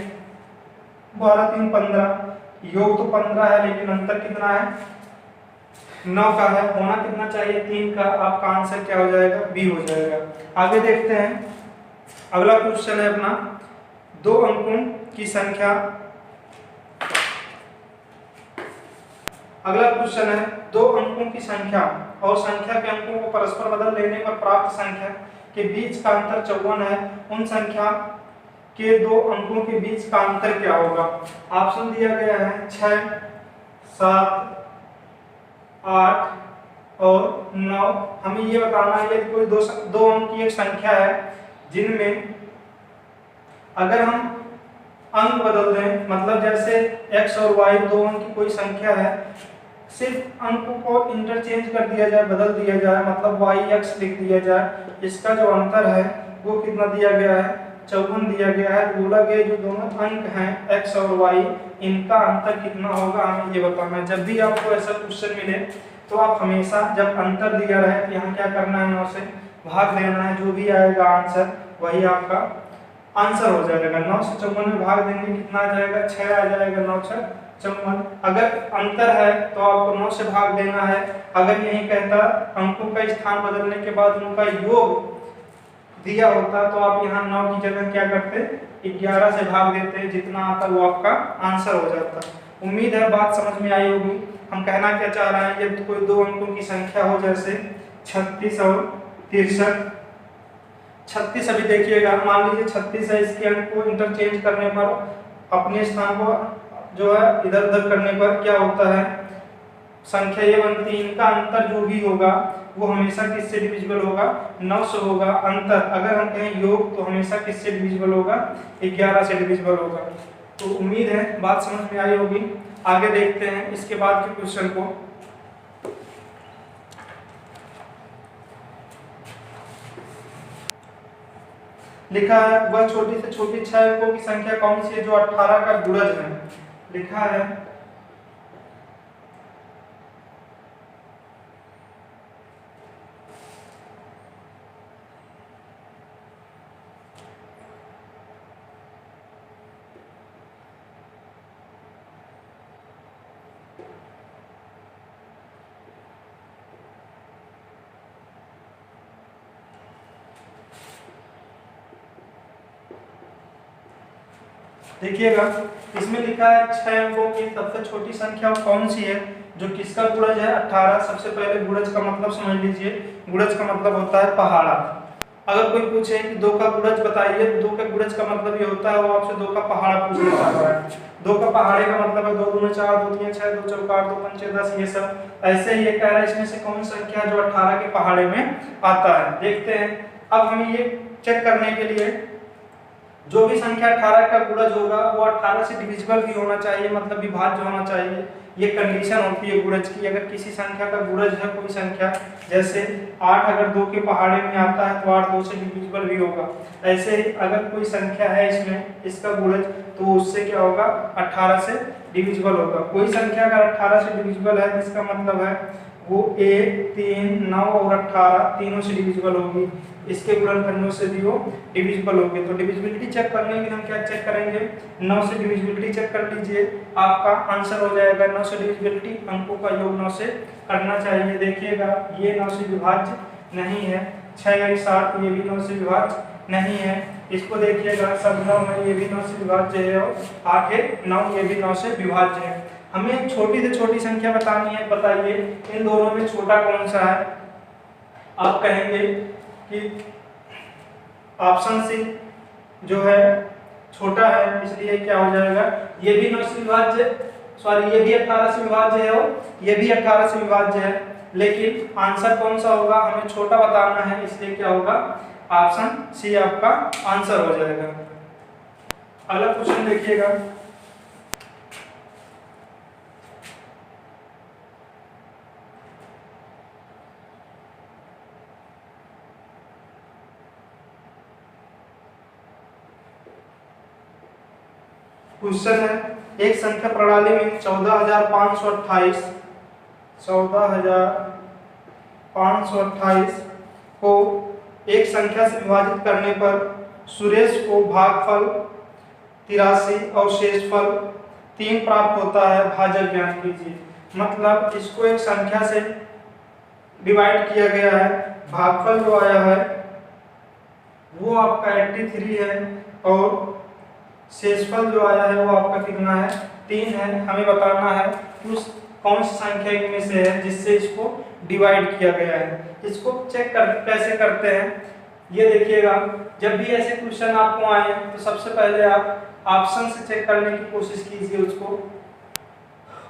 12 3 15, योग तो 15 है लेकिन अंतर कितना है 9 का है, होना कितना चाहिए 3 का, आपका आंसर क्या हो जाएगा बी हो जाएगा। आगे देखते हैं, अगला क्वेश्चन है अपना 2 अंकों की संख्या अगला क्वेश्चन है, दो अंकों की संख्या और संख्या के अंकों को परस्पर बदल लेने पर प्राप्त संख्या के बीच का अंतर 54 है, उन संख्या के दो अंकों के बीच का अंतर क्या होगा। ऑप्शन दिया गया है 6, 7, 8 और 9। हमें ये बताना है यदि कोई दो अंक की एक संख्या है जिनमें अगर हम अंक बदल दें, मतलब जैसे x और y दो अंक की कोई संख्या है, सिर्फ अंकों को इंटरचेंज कर दिया जाए, बदल दिया जाए, मतलब yx लिख दिया जाए, इसका जो अंतर है वो कितना दिया गया है, 54 दिया गया है। बोला गया जो दोनों अंक हैं x और y, इनका अंतर कितना होगा हमें ये बताना है। जब भी आपको ऐसा क्वेश्चन मिले तो आप हमेशा जब अंतर दिया रहे तो यहाँ क्या करना है, 9 से भाग देना है, जो भी आएगा आंसर वही आपका आंसर हो जाएगा। 9 से 54 में भाग देंगे कितना आ जाएगा, 6 आ जाएगा, 9 6 54। अगर अंतर है तो आपको 9 से भाग देना है। अगर यही कहता अंकों का स्थान बदलने के बाद उनका योग दिया होता तो आप यहाँ 9 की जगह क्या करते, 11 से भाग देते, जितना आता वो आपका आंसर हो जाता। उम्मीद है बात समझ में आई होगी। हम कहना क्या चाह रहे हैं, जब कोई दो अंकों की संख्या हो जैसे 36 और 63, 36 अभी देखिएगा, मान लीजिए 36 है, इसके अंक को इंटरचेंज करने पर अपने स्थान को जो है इधर उधर करने पर क्या होता है, संख्या ये बनती है। इनका अंतर जो भी होगा वो हमेशा किससे डिविजिबल होगा, 9 से होगा। अंतर अगर हम कहें योग तो हमेशा किससे डिविजिबल होगा, 11 से डिविजिबल होगा। तो उम्मीद है बात समझ में आई होगी। आगे देखते हैं इसके बाद के क्वेश्चन को। लिखा है वह छोटी से छोटी 6 अंकों की संख्या कौन सी है जो 18 का गुणज है। लिखा है देखिएगा, इसमें लिखा है 6 अंकों की सबसे छोटी संख्या कौन सी है जो किसका गुणज है, 18। सबसे पहले गुणज का मतलब समझ लीजिए। गुणज का मतलब होता है पहाड़ा। अगर कोई पूछे कि 2 का गुणज बताइए, 2 का गुणज का मतलब ये होता है वो आपसे 2 का पहाड़ा पूछना चाह रहा है। 2 का पहाड़े का मतलब है 2 दूनी 4, 2 तीन 6, 2 चौका 8, 2 पंचे 10, ये सब। ऐसे ही ये कह रहा है इसमें से कौन संख्या जो 18 के पहाड़े में आता है। देखते हैं। अब हमें ये चेक करने के लिए जो भी संख्या 18 का गुणज होगा वो 18 से डिविजिबल भी होना चाहिए, मतलब विभाज्य होना चाहिए। ये कंडीशन होती है गुणज की। अगर किसी संख्या का गुणज है कोई संख्या, जैसे 8 अगर 2 के पहाड़े में आता है तो 8 2 से डिविजिबल भी होगा। ऐसे ही अगर कोई संख्या है इसमें इसका गुणज तो उससे क्या होगा, 18 से डिविजिबल होगा। कोई संख्या अगर 18 से डिविजिबल है तो इसका मतलब है वो 1, 3, 9 और 18 तीनों से डिविजिबल होगी। इसके गुणनखंडों से भी वो डिविजिबल होगी। तो डिविजिबिलिटी चेक करने के लिए हम क्या चेक करेंगे, 9 से डिविजिबिलिटी चेक कर लीजिए, आपका आंसर हो जाएगा 9 से डिविजिबिलिटी। अंकों का योग 9 से करना चाहिए। देखिएगा ये 9 से विभाज्य नहीं है। 6 और 7 ये भी 9 से विभाज्य नहीं है। इसको देखिएगा, सब 9 है, ये भी 9 से विभाज्य है, और 8 है 9 ये भी 9 से विभाज्य है। हमें छोटी से छोटी संख्या बतानी है। बताइए इन दोनों में छोटा कौन सा है। आप कहेंगे कि ऑप्शन सी जो है छोटा है, इसलिए क्या हो जाएगा, ये भी 9 से विभाज्य, सॉरी ये भी 18 से विभाज्य है और ये भी 18 से विभाज्य है। लेकिन आंसर कौन सा होगा, हमें छोटा बताना है, इसलिए क्या होगा, ऑप्शन सी आपका आंसर हो जाएगा। अगला क्वेश्चन देखिएगा। क्वेश्चन है, एक संख्या प्रणाली में 14,528 को एक संख्या से विभाजित करने पर सुरेश को भागफल 83 और शेषफल 3 प्राप्त होता है। भाजक ज्ञात कीजिए। मतलब इसको एक संख्या से डिवाइड किया गया है, भागफल जो आया है वो आपका 83 है और शेषफल जो आया है वो आपका कितना है, 3 है। हमें बताना है उस कौन सी संख्या इनमें से है जिससे इसको डिवाइड किया गया है। इसको चेक कर कैसे करते हैं ये देखिएगा। जब भी ऐसे क्वेश्चन आपको आए तो सबसे पहले आप ऑप्शन से चेक करने की कोशिश कीजिए उसको।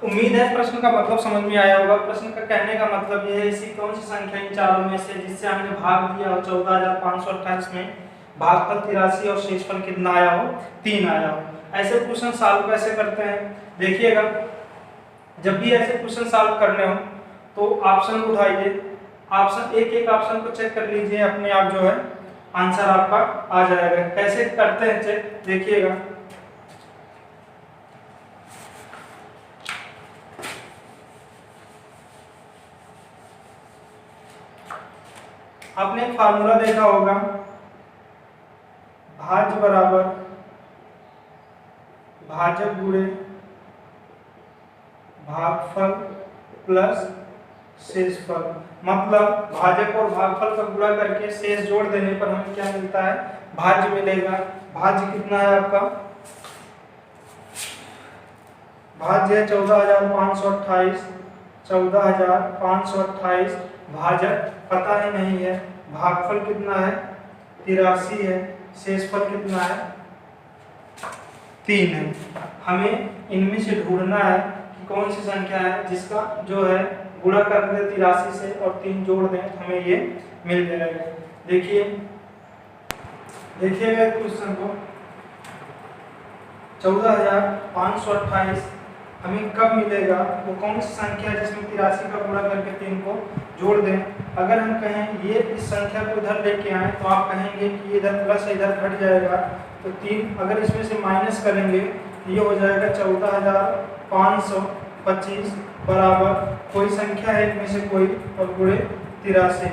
उम्मीद है प्रश्न का मतलब समझ में आया होगा। प्रश्न का कहने का मतलब यह है ऐसी कौन सी संख्या इन चारों में से जिससे हमने भाग दिया हो 14,528 में भागफल 83 और शेषफल कितना आया हो 3 आया हो। ऐसे क्वेश्चन सॉल्व कैसे करते हैं देखिएगा। जब भी ऐसे क्वेश्चन सॉल्व करने हो तो ऑप्शन उठाइए, ऑप्शन एक एक ऑप्शन को चेक कर लीजिए, अपने आप जो है आंसर आपका आ जाएगा। कैसे करते हैं चेक देखिएगा। आपने एक फार्मूला देखा होगा, भाज्य बराबर भाजक गुणे भागफल प्लस शेषफल। मतलब भाजक और भागफल का गुणा करके शेष जोड़ देने पर हमें क्या मिलता है, भाज्य मिलेगा। भाज्य कितना है आपका, भाज्य है 14,528, 14,528। भाजक पता ही नहीं है, भागफल कितना है 83 है, शेषफल कितना है 3 है। हमें इनमें से ढूंढना है कि कौन सी संख्या है जिसका जो है गुणा कर दे 83 से और 3 जोड़ दें तो हमें ये मिल जाएगा। देखिएगा क्वेश्चन को, 14,528 हमें कब मिलेगा, वो कौन सी संख्या है जिसमें 83 का गुणा करके 3 को जोड़ दें। अगर हम कहें ये इस संख्या को इधर लेके आए तो आप कहेंगे कि इधर प्लस इधर घट जाएगा, तो 3 अगर इसमें से माइनस करेंगे तो ये हो जाएगा 14,525 बराबर कोई संख्या है इनमें से कोई और गुणे 83।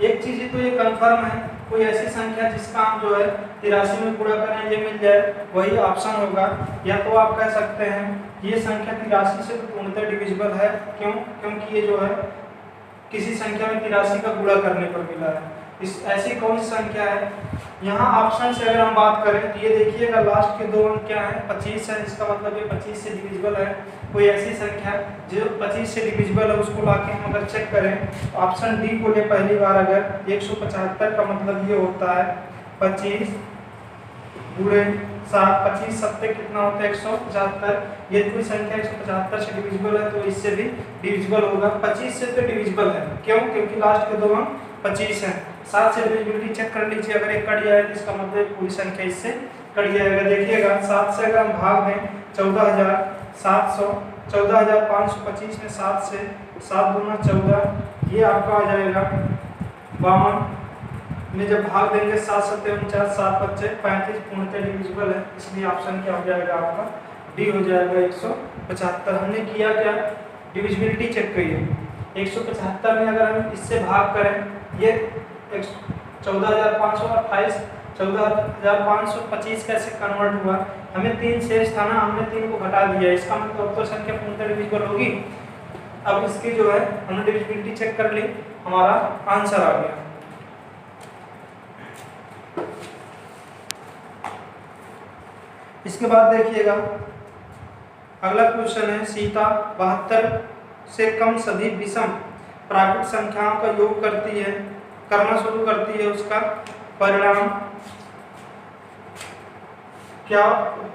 एक चीज तो ये कंफर्म है, कोई ऐसी संख्या जिसका हम जो है 83 में गुणा करें ये मिल जाए वही ऑप्शन होगा। या तो आप कह सकते हैं ये संख्या 83 से पूर्णतः डिविजिबल है, क्यों, क्योंकि ये जो है किसी संख्या में 83 का गुणा करने पर मिला है। इस ऐसी कौन सी संख्या है, यहाँ ऑप्शन से अगर हम बात करें तो ये देखिएगा लास्ट के 2 अंक क्या है 25 है, इसका मतलब ये 25 से डिविजिबल है। कोई ऐसी संख्या जो 25 से डिविजिबल है उसको लाके हम अगर चेक करें तो ऑप्शन डी को ले पहली बार अगर 175 का मतलब ये होता है 25 गुणे 7, 25 सत्ते कितना होता है 175। ये कोई संख्या 175 से डिविजिबल है तो इससे भी डिविजिबल होगा। 25 से तो डिविजिबल है, क्यों, क्योंकि लास्ट के 2 अंक 25 है। 7 से डिविजिबिलिटी चेक कर लीजिए, अगर एक कट जाए तो इसका मतलब पूरी संख्या इससे कट जाएगा। देखिएगा 7 से अगर हम भाग दें 14,700, 14,525 में 7 से 7 दूना 14, ये आपका आ जाएगा 52 में जब भाग देंगे 7 सत्ते 49, 7 बच्चे 35 पूर्णतः डिविजिबल है, इसलिए ऑप्शन क्या हो जाएगा आपका डी हो जाएगा 175। हमने किया क्या, डिविजिबिलिटी चेक की है। 175 में अगर हम इससे भाग करें ये 14,528 14,525 कैसे कन्वर्ट हुआ, हमें 3 शेष था ना, हमने 3 को घटा दिया, इसका मतलब तो संख्या पूर्णतः डिविजिबल होगी। अब इसकी जो है हमने डिविजिबिलिटी चेक कर ली, हमारा आंसर आ गया। इसके बाद देखिएगा अगला क्वेश्चन है, सीता 72 से कम सभी विषम प्राकृत संख्याओं का योग करना शुरू करती है, उसका परिणाम क्या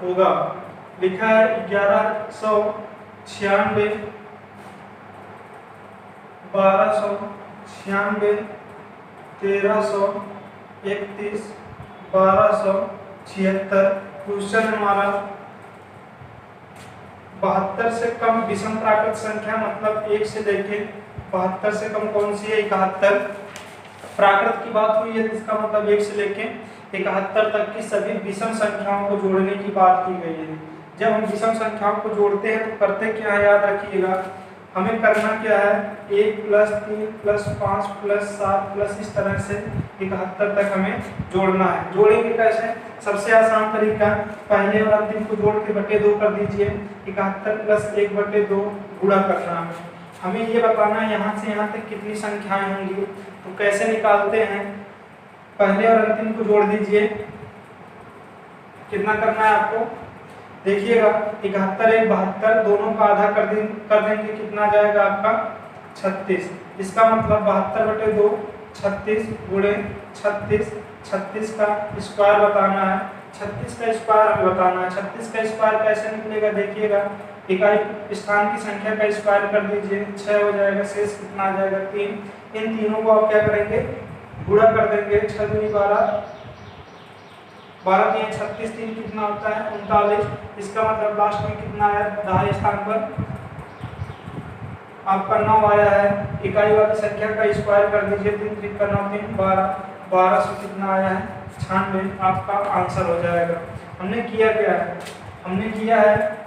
होगा। लिखा है 1196, 1296, 1331, 1276। क्वेश्चन हमारा 72 से कम विषम प्राकृत संख्या मतलब 1 से लेके 72 से कम कौन सी है 71। प्राकृत की बात हुई है, इसका मतलब 1 से लेके 71 तक की सभी विषम संख्याओं को जोड़ने की बात की गई है। जब हम विषम संख्याओं को जोड़ते हैं तो करते क्या है, याद रखिएगा, हमें करना क्या है 1 + 3 + 5 + 7 + इस तरह से 71 तक हमें जोड़ना है। जोड़ेंगे कैसे, सबसे आसान तरीका पहले और अंतिम को जोड़ के बटे 2 कर दीजिए, 71 + 1/2 गुणा करना है। हमें ये बताना है यहाँ से यहाँ तक कितनी संख्याएं होंगी, तो कैसे निकालते हैं, पहले और अंतिम को जोड़ दीजिए। कितना करना है आपको, देखिएगा 71 1 72, दोनों का आधा कर देंगे, कितना जाएगा आपका 36। इसका मतलब 72/2 36 गुणे 36, 36 का स्क्वायर बताना है, 36 का स्क्वायर हमें बताना है। 36 का स्क्वायर कैसे निकलेगा, देखिएगा इकाई स्थान की संख्या का स्क्वायर कर दीजिए, 6 हो जाएगा, शेष कितना आ जाएगा 3। इन तीनों को आप क्या करेंगे, गुणा कर देंगे, 6 दूनी 12, 12 3 36, 3 कितना होता है 39। इसका मतलब लास्ट में कितना आया, दाहिने स्थान पर आपका 9 आया है। इकाई वाली संख्या का स्क्वायर कर दीजिए, 3 3 का 9 3 12, 12 से कितना आया है 96, आपका आंसर हो जाएगा। हमने किया क्या है, हमने किया है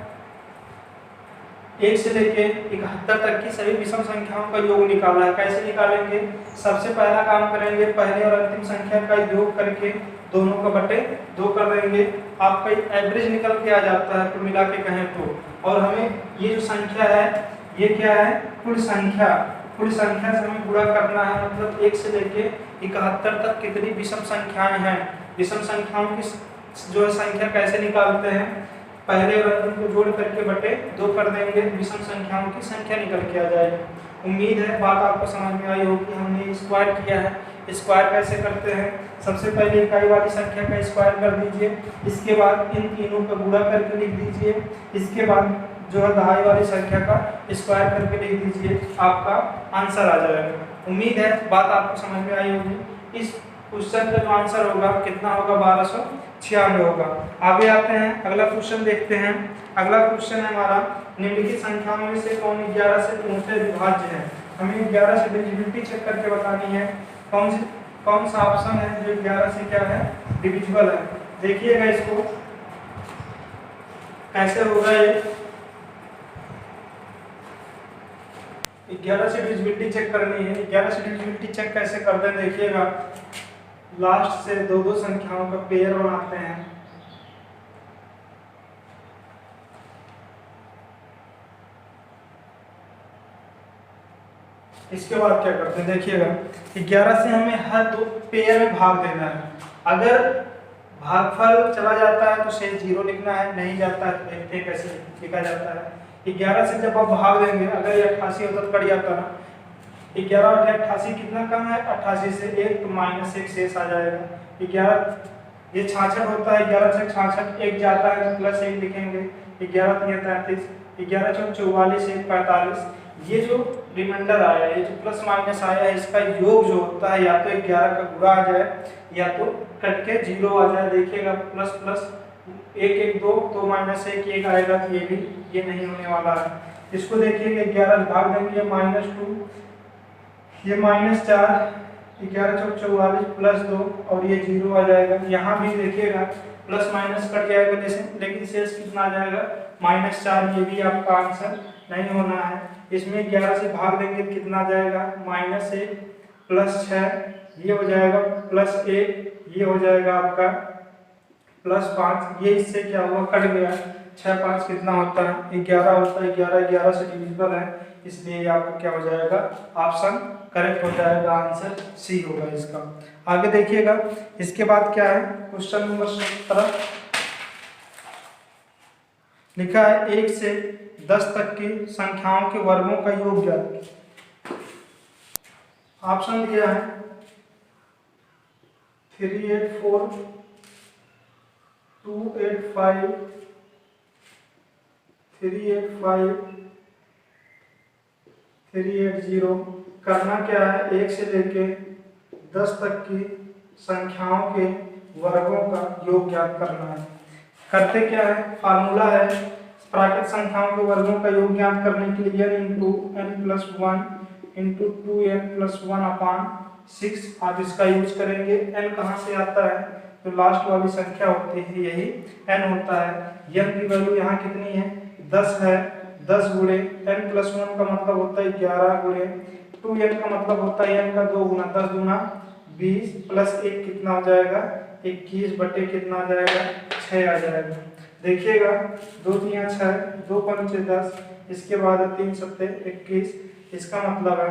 1 से लेके 71 तक की सभी विषम संख्याओं का योग निकाला है। कैसे निकालेंगे, सबसे पहला काम करेंगे, पहले और अंतिम संख्या का योग करके दोनों का बटे 2 कर देंगे, आपका एवरेज निकल के आ जाता है कुल मिला के कहें तो। और हमें ये जो संख्या है ये क्या है, कुल संख्या, कुल संख्या से हमें गुणा करना है, मतलब 1 से लेके 71 तक कितनी विषम संख्याएं हैं। विषम संख्याओं की जो है संख्या कैसे निकालते हैं, पहले और अंतिम को जोड़ करके बटे 2 कर देंगे, विषम संख्याओं की संख्या निकल के आ जाएगी। उम्मीद है बात आपको समझ में आई होगी। हमने स्क्वायर किया है, स्क्वायर कैसे करते हैं, सबसे पहले इकाई वाली संख्या का स्क्वायर कर दीजिए, इसके बाद इन तीनों का गुणा करके लिख दीजिए, इसके बाद जो है दहाई वाली संख्या का स्क्वायर करके लिख दीजिए, आपका आंसर आ जाएगा। उम्मीद है बात आपको समझ में आई होगी। इस क्वेश्चन का जो आंसर होगा कितना होगा, 1296 होगा। आगे आते हैं, अगला क्वेश्चन देखते हैं। अगला क्वेश्चन है हमारा, निम्नलिखित संख्याओं में से कौन 11 से पूर्णतः विभाज्य है। हमें 11 से डिविजिबिलिटी चेक करके बतानी है, कौन सा ऑप्शन है जो 11 से क्या है, डिविजिबल है। देखिएगा इसको कैसे होगा, ये 11 से डिविजिबिलिटी चेक करनी है। 11 से डिविजिबिलिटी चेक कैसे करते हैं, देखिएगा लास्ट से दो दो संख्याओं का पेयर बनाते हैं, इसके बाद क्या करते हैं, देखिएगा 11 से हमें हर दो पेयर में भाग देना है। अगर भागफल चला जाता है तो शेष 0 लिखना है, नहीं जाता है तो देखते हैं कैसे लिखा जाता है। 11 से जब आप भाग देंगे, अगर ये 88 होता तो कट जाता ना, 11 और 88 कितना कम है, 88 से 1 तो -1 शेष आ जाएगा। 11 ये 66 होता है, 11 से 66 1 जाता है तो +1 लिखेंगे, 11 3 33, 11 4 44 1 45। ये जो रिमाइंडर आया है, ये जो प्लस माइनस आया है, इसका योग जो होता है या तो 11 का गुणा आ जाए या तो कट के 0 आ जाए। देखिएगा प्लस प्लस 1 1 2 तो -1 1 आएगा, तो ये नहीं होने वाला है। इसको देखिएगा 11 भाग देंगे -2, ये -4, 11 4 44 +2 और ये 0 आ जाएगा। यहाँ भी देखिएगा प्लस माइनस कट जाएगा, लेकिन शेष कितना आ जाएगा -4। ये भी आपका आंसर नहीं होना है। इसमें 11 से भाग देंगे कितना आ जाएगा, -1 +6, ये हो जाएगा +1, ये हो जाएगा आपका +5। ये इससे क्या हुआ, कट गया, 6 5 कितना होता है 11 होता है। 11 से डिविजिबल है, इसलिए ये आपका क्या हो जाएगा, ऑप्शन करेक्ट हो जाएगा, आंसर सी होगा इसका। आगे देखिएगा, इसके बाद क्या है, क्वेश्चन नंबर 17 लिखा है 1 से 10 तक की संख्याओं के वर्गों का योग ज्ञात। ऑप्शन दिया है 384, 285, 385, 380। करना क्या है, 1 से लेके 10 तक की संख्याओं के वर्गों का योग ज्ञात करना है। करते क्या है, फार्मूला है प्राकृत संख्याओं के वर्गों का योग ज्ञात करने के लिए n × n+1 × 2n+1/6 आप इसका यूज करेंगे। n कहाँ से आता है, तो लास्ट वाली संख्या होती है, यही n होता है। n की वैल्यू यहाँ कितनी है, 10 है। 10 गुणे n+1 का मतलब होता है 11 गुणे 2n का मतलब होता है n का 2 गुना, 10 दूना 20 +1 कितना हो जाएगा 21 बटे कितना आ जाएगा 6 आ जाएगा। देखिएगा 2 3 6, 2 5 10, इसके बाद 3 7 21, इसका मतलब है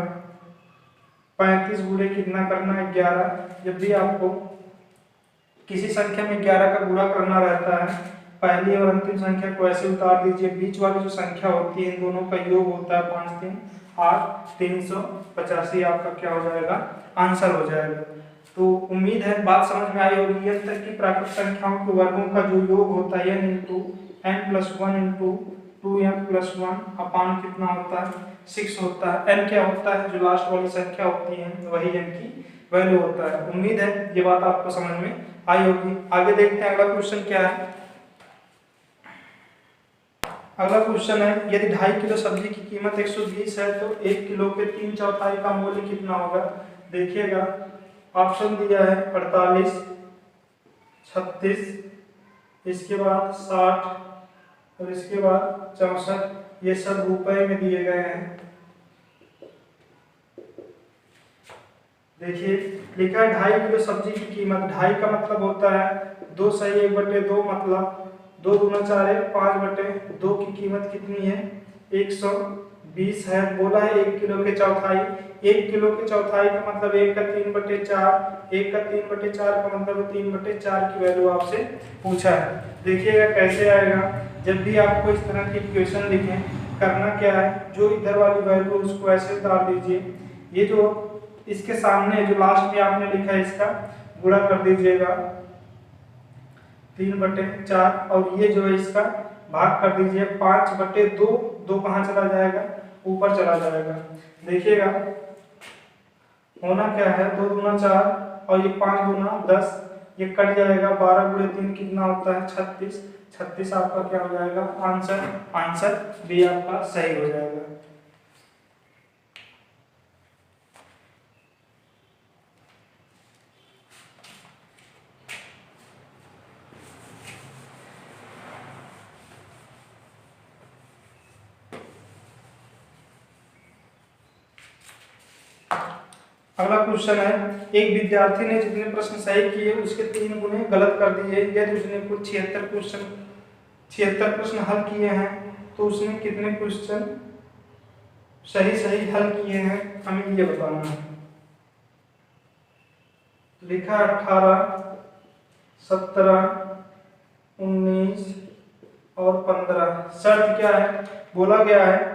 35 गुणे कितना करना है 11। जब भी आपको किसी संख्या में 11 का गुणा करना रहता है पहली और अंतिम संख्या को ऐसे उतार दीजिए, बीच वाली जो संख्या होती है इन दोनों का योग होता है 5 3 8 385 आपका क्या हो जाएगा, आंसर हो जाएगा। तो उम्मीद है बात समझ में आई होगी। n तक की प्राकृत संख्याओं के वर्गों का जो योग होता है n × n+1 × 2n+1 अपान कितना होता है, 6 होता है। n क्या होता है, जो लास्ट वाली संख्या होती है वही n की वैल्यू होता है। उम्मीद है ये बात आपको समझ में आई होगी। आगे देखते हैं अगला क्वेश्चन क्या है। अगला क्वेश्चन है, यदि 2.5 किलो सब्जी की कीमत 120 है तो 1 किलो के 3/4 का मूल्य कितना होगा। देखिएगा ऑप्शन दिया है 48, 36, इसके बाद 60 और इसके बाद 64। ये सब रुपए में दिए गए हैं। देखिए लिखा है 2.5 किलो सब्जी की कीमत, 2.5 का मतलब होता है 2 सही 1/2, मतलब 2 दूना 4 है, 5/2 की कीमत कितनी है, 120 है। बोला है 1 किलो के चौथाई, 1 किलो के चौथाई का मतलब 1 का 3/4, 1 का 3/4 का मतलब 3/4 की वैल्यू आपसे पूछा है। देखिएगा कैसे आएगा। जब भी आपको इस तरह की इक्वेशन लिखें, करना क्या है, जो इधर वाली वैल्यू उसको ऐसे उतार दीजिए, ये जो इसके सामने जो लास्ट में आपने लिखा है इसका गुणा कर दीजिएगा 3/4 और ये जो है इसका भाग कर दीजिए 5/2। 2 कहाँ चला जाएगा, ऊपर चला जाएगा। देखिएगा होना क्या है, 2 दूना 4 और ये 5 दूना 10, ये कट जाएगा। 12 × 3 कितना होता है, 36। 36 आपका क्या हो जाएगा, आंसर बी आपका सही हो जाएगा। अगला क्वेश्चन है, एक विद्यार्थी ने जितने प्रश्न सही किए उसके 3 गुने गलत कर दिए। यदि उसने कुल 76 प्रश्न हल किए हैं तो उसने कितने क्वेश्चन सही हल किए हैं, हमें ये बताना है। लिखा 18, 17, 19 और 15। शर्त क्या है, बोला गया है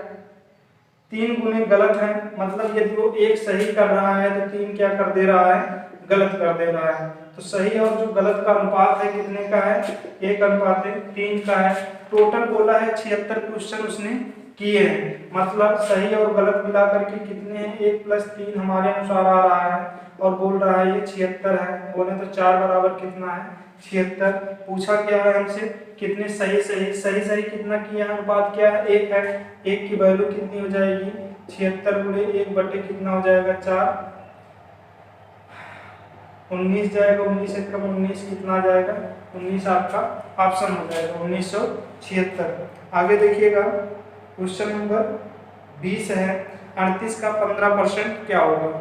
3 गुने गलत है, मतलब यदि वो 1 सही कर रहा है तो 3 क्या कर दे रहा है, गलत कर दे रहा है। तो सही और जो गलत का अनुपात है कितने का है, 1:3 का है। टोटल बोला है 76 क्वेश्चन उसने किए हैं, मतलब सही और गलत मिलाकर के कितने हैं, 1 + 3 हमारे अनुसार आ रहा है और बोल रहा है ये 76 है। बोले तो 4 बराबर कितना है, 76। पूछा क्या है हमसे, कितने सही कितना किया है, अनुपात क्या है, 1 है। 1 की वैल्यू कितनी हो जाएगी, 76 × 1 कितना हो जाएगा, 4। 19 जाएगा, 19 × 19 कितना आ जाएगा, 19 आपका ऑप्शन हो जाएगा 1976। आगे देखिएगा क्वेश्चन नंबर 20 है, 38 का 15% क्या होगा।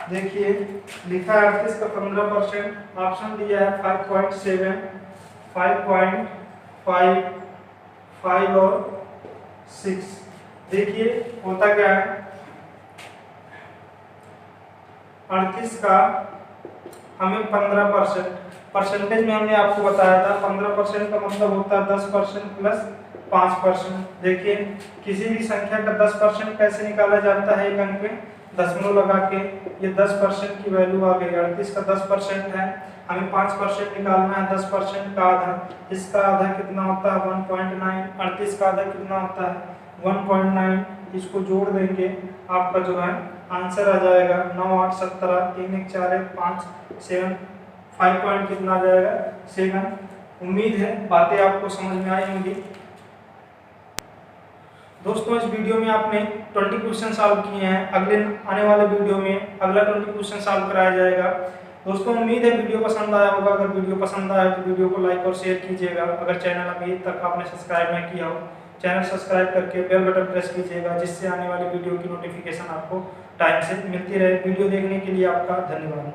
देखिए लिखा है 38 का 15%, ऑप्शन दिया है 5.7, 5.5, 5 और 6। देखिए होता क्या है, 38 का हमें 15% परसेंटेज में हमने आपको बताया था, 15% का मतलब होता है 10% + 5%। देखिए किसी भी संख्या का 10% कैसे निकाला जाता है, एक अंक में दशमलव लगा के। ये 10% की वैल्यू आ गई। 38 का 10% है, हमें 5% निकालना है, 10% का आधा। इसका आधा कितना होता है, 1.9। 38 का आधा कितना होता है, 1.9। इसको जोड़ देंगे, आपका जो है आंसर आ जाएगा 9 8 17, 3 1 4 1 5 7, 5 पॉइंट कितना आ जाएगा, 7। उम्मीद है बातें आपको समझ में आई होंगी। दोस्तों इस वीडियो में आपने 20 क्वेश्चन सॉल्व किए हैं। अगले आने वाले वीडियो में अगला 20 क्वेश्चन सॉल्व कराया जाएगा। दोस्तों उम्मीद है वीडियो पसंद आया होगा। अगर वीडियो पसंद आया तो वीडियो को लाइक और शेयर कीजिएगा। अगर चैनल अभी तक आपने सब्सक्राइब नहीं किया हो, चैनल सब्सक्राइब करके बेल बटन प्रेस कीजिएगा, जिससे आने वाली वीडियो की नोटिफिकेशन आपको टाइम से मिलती रहे। वीडियो देखने के लिए आपका धन्यवाद।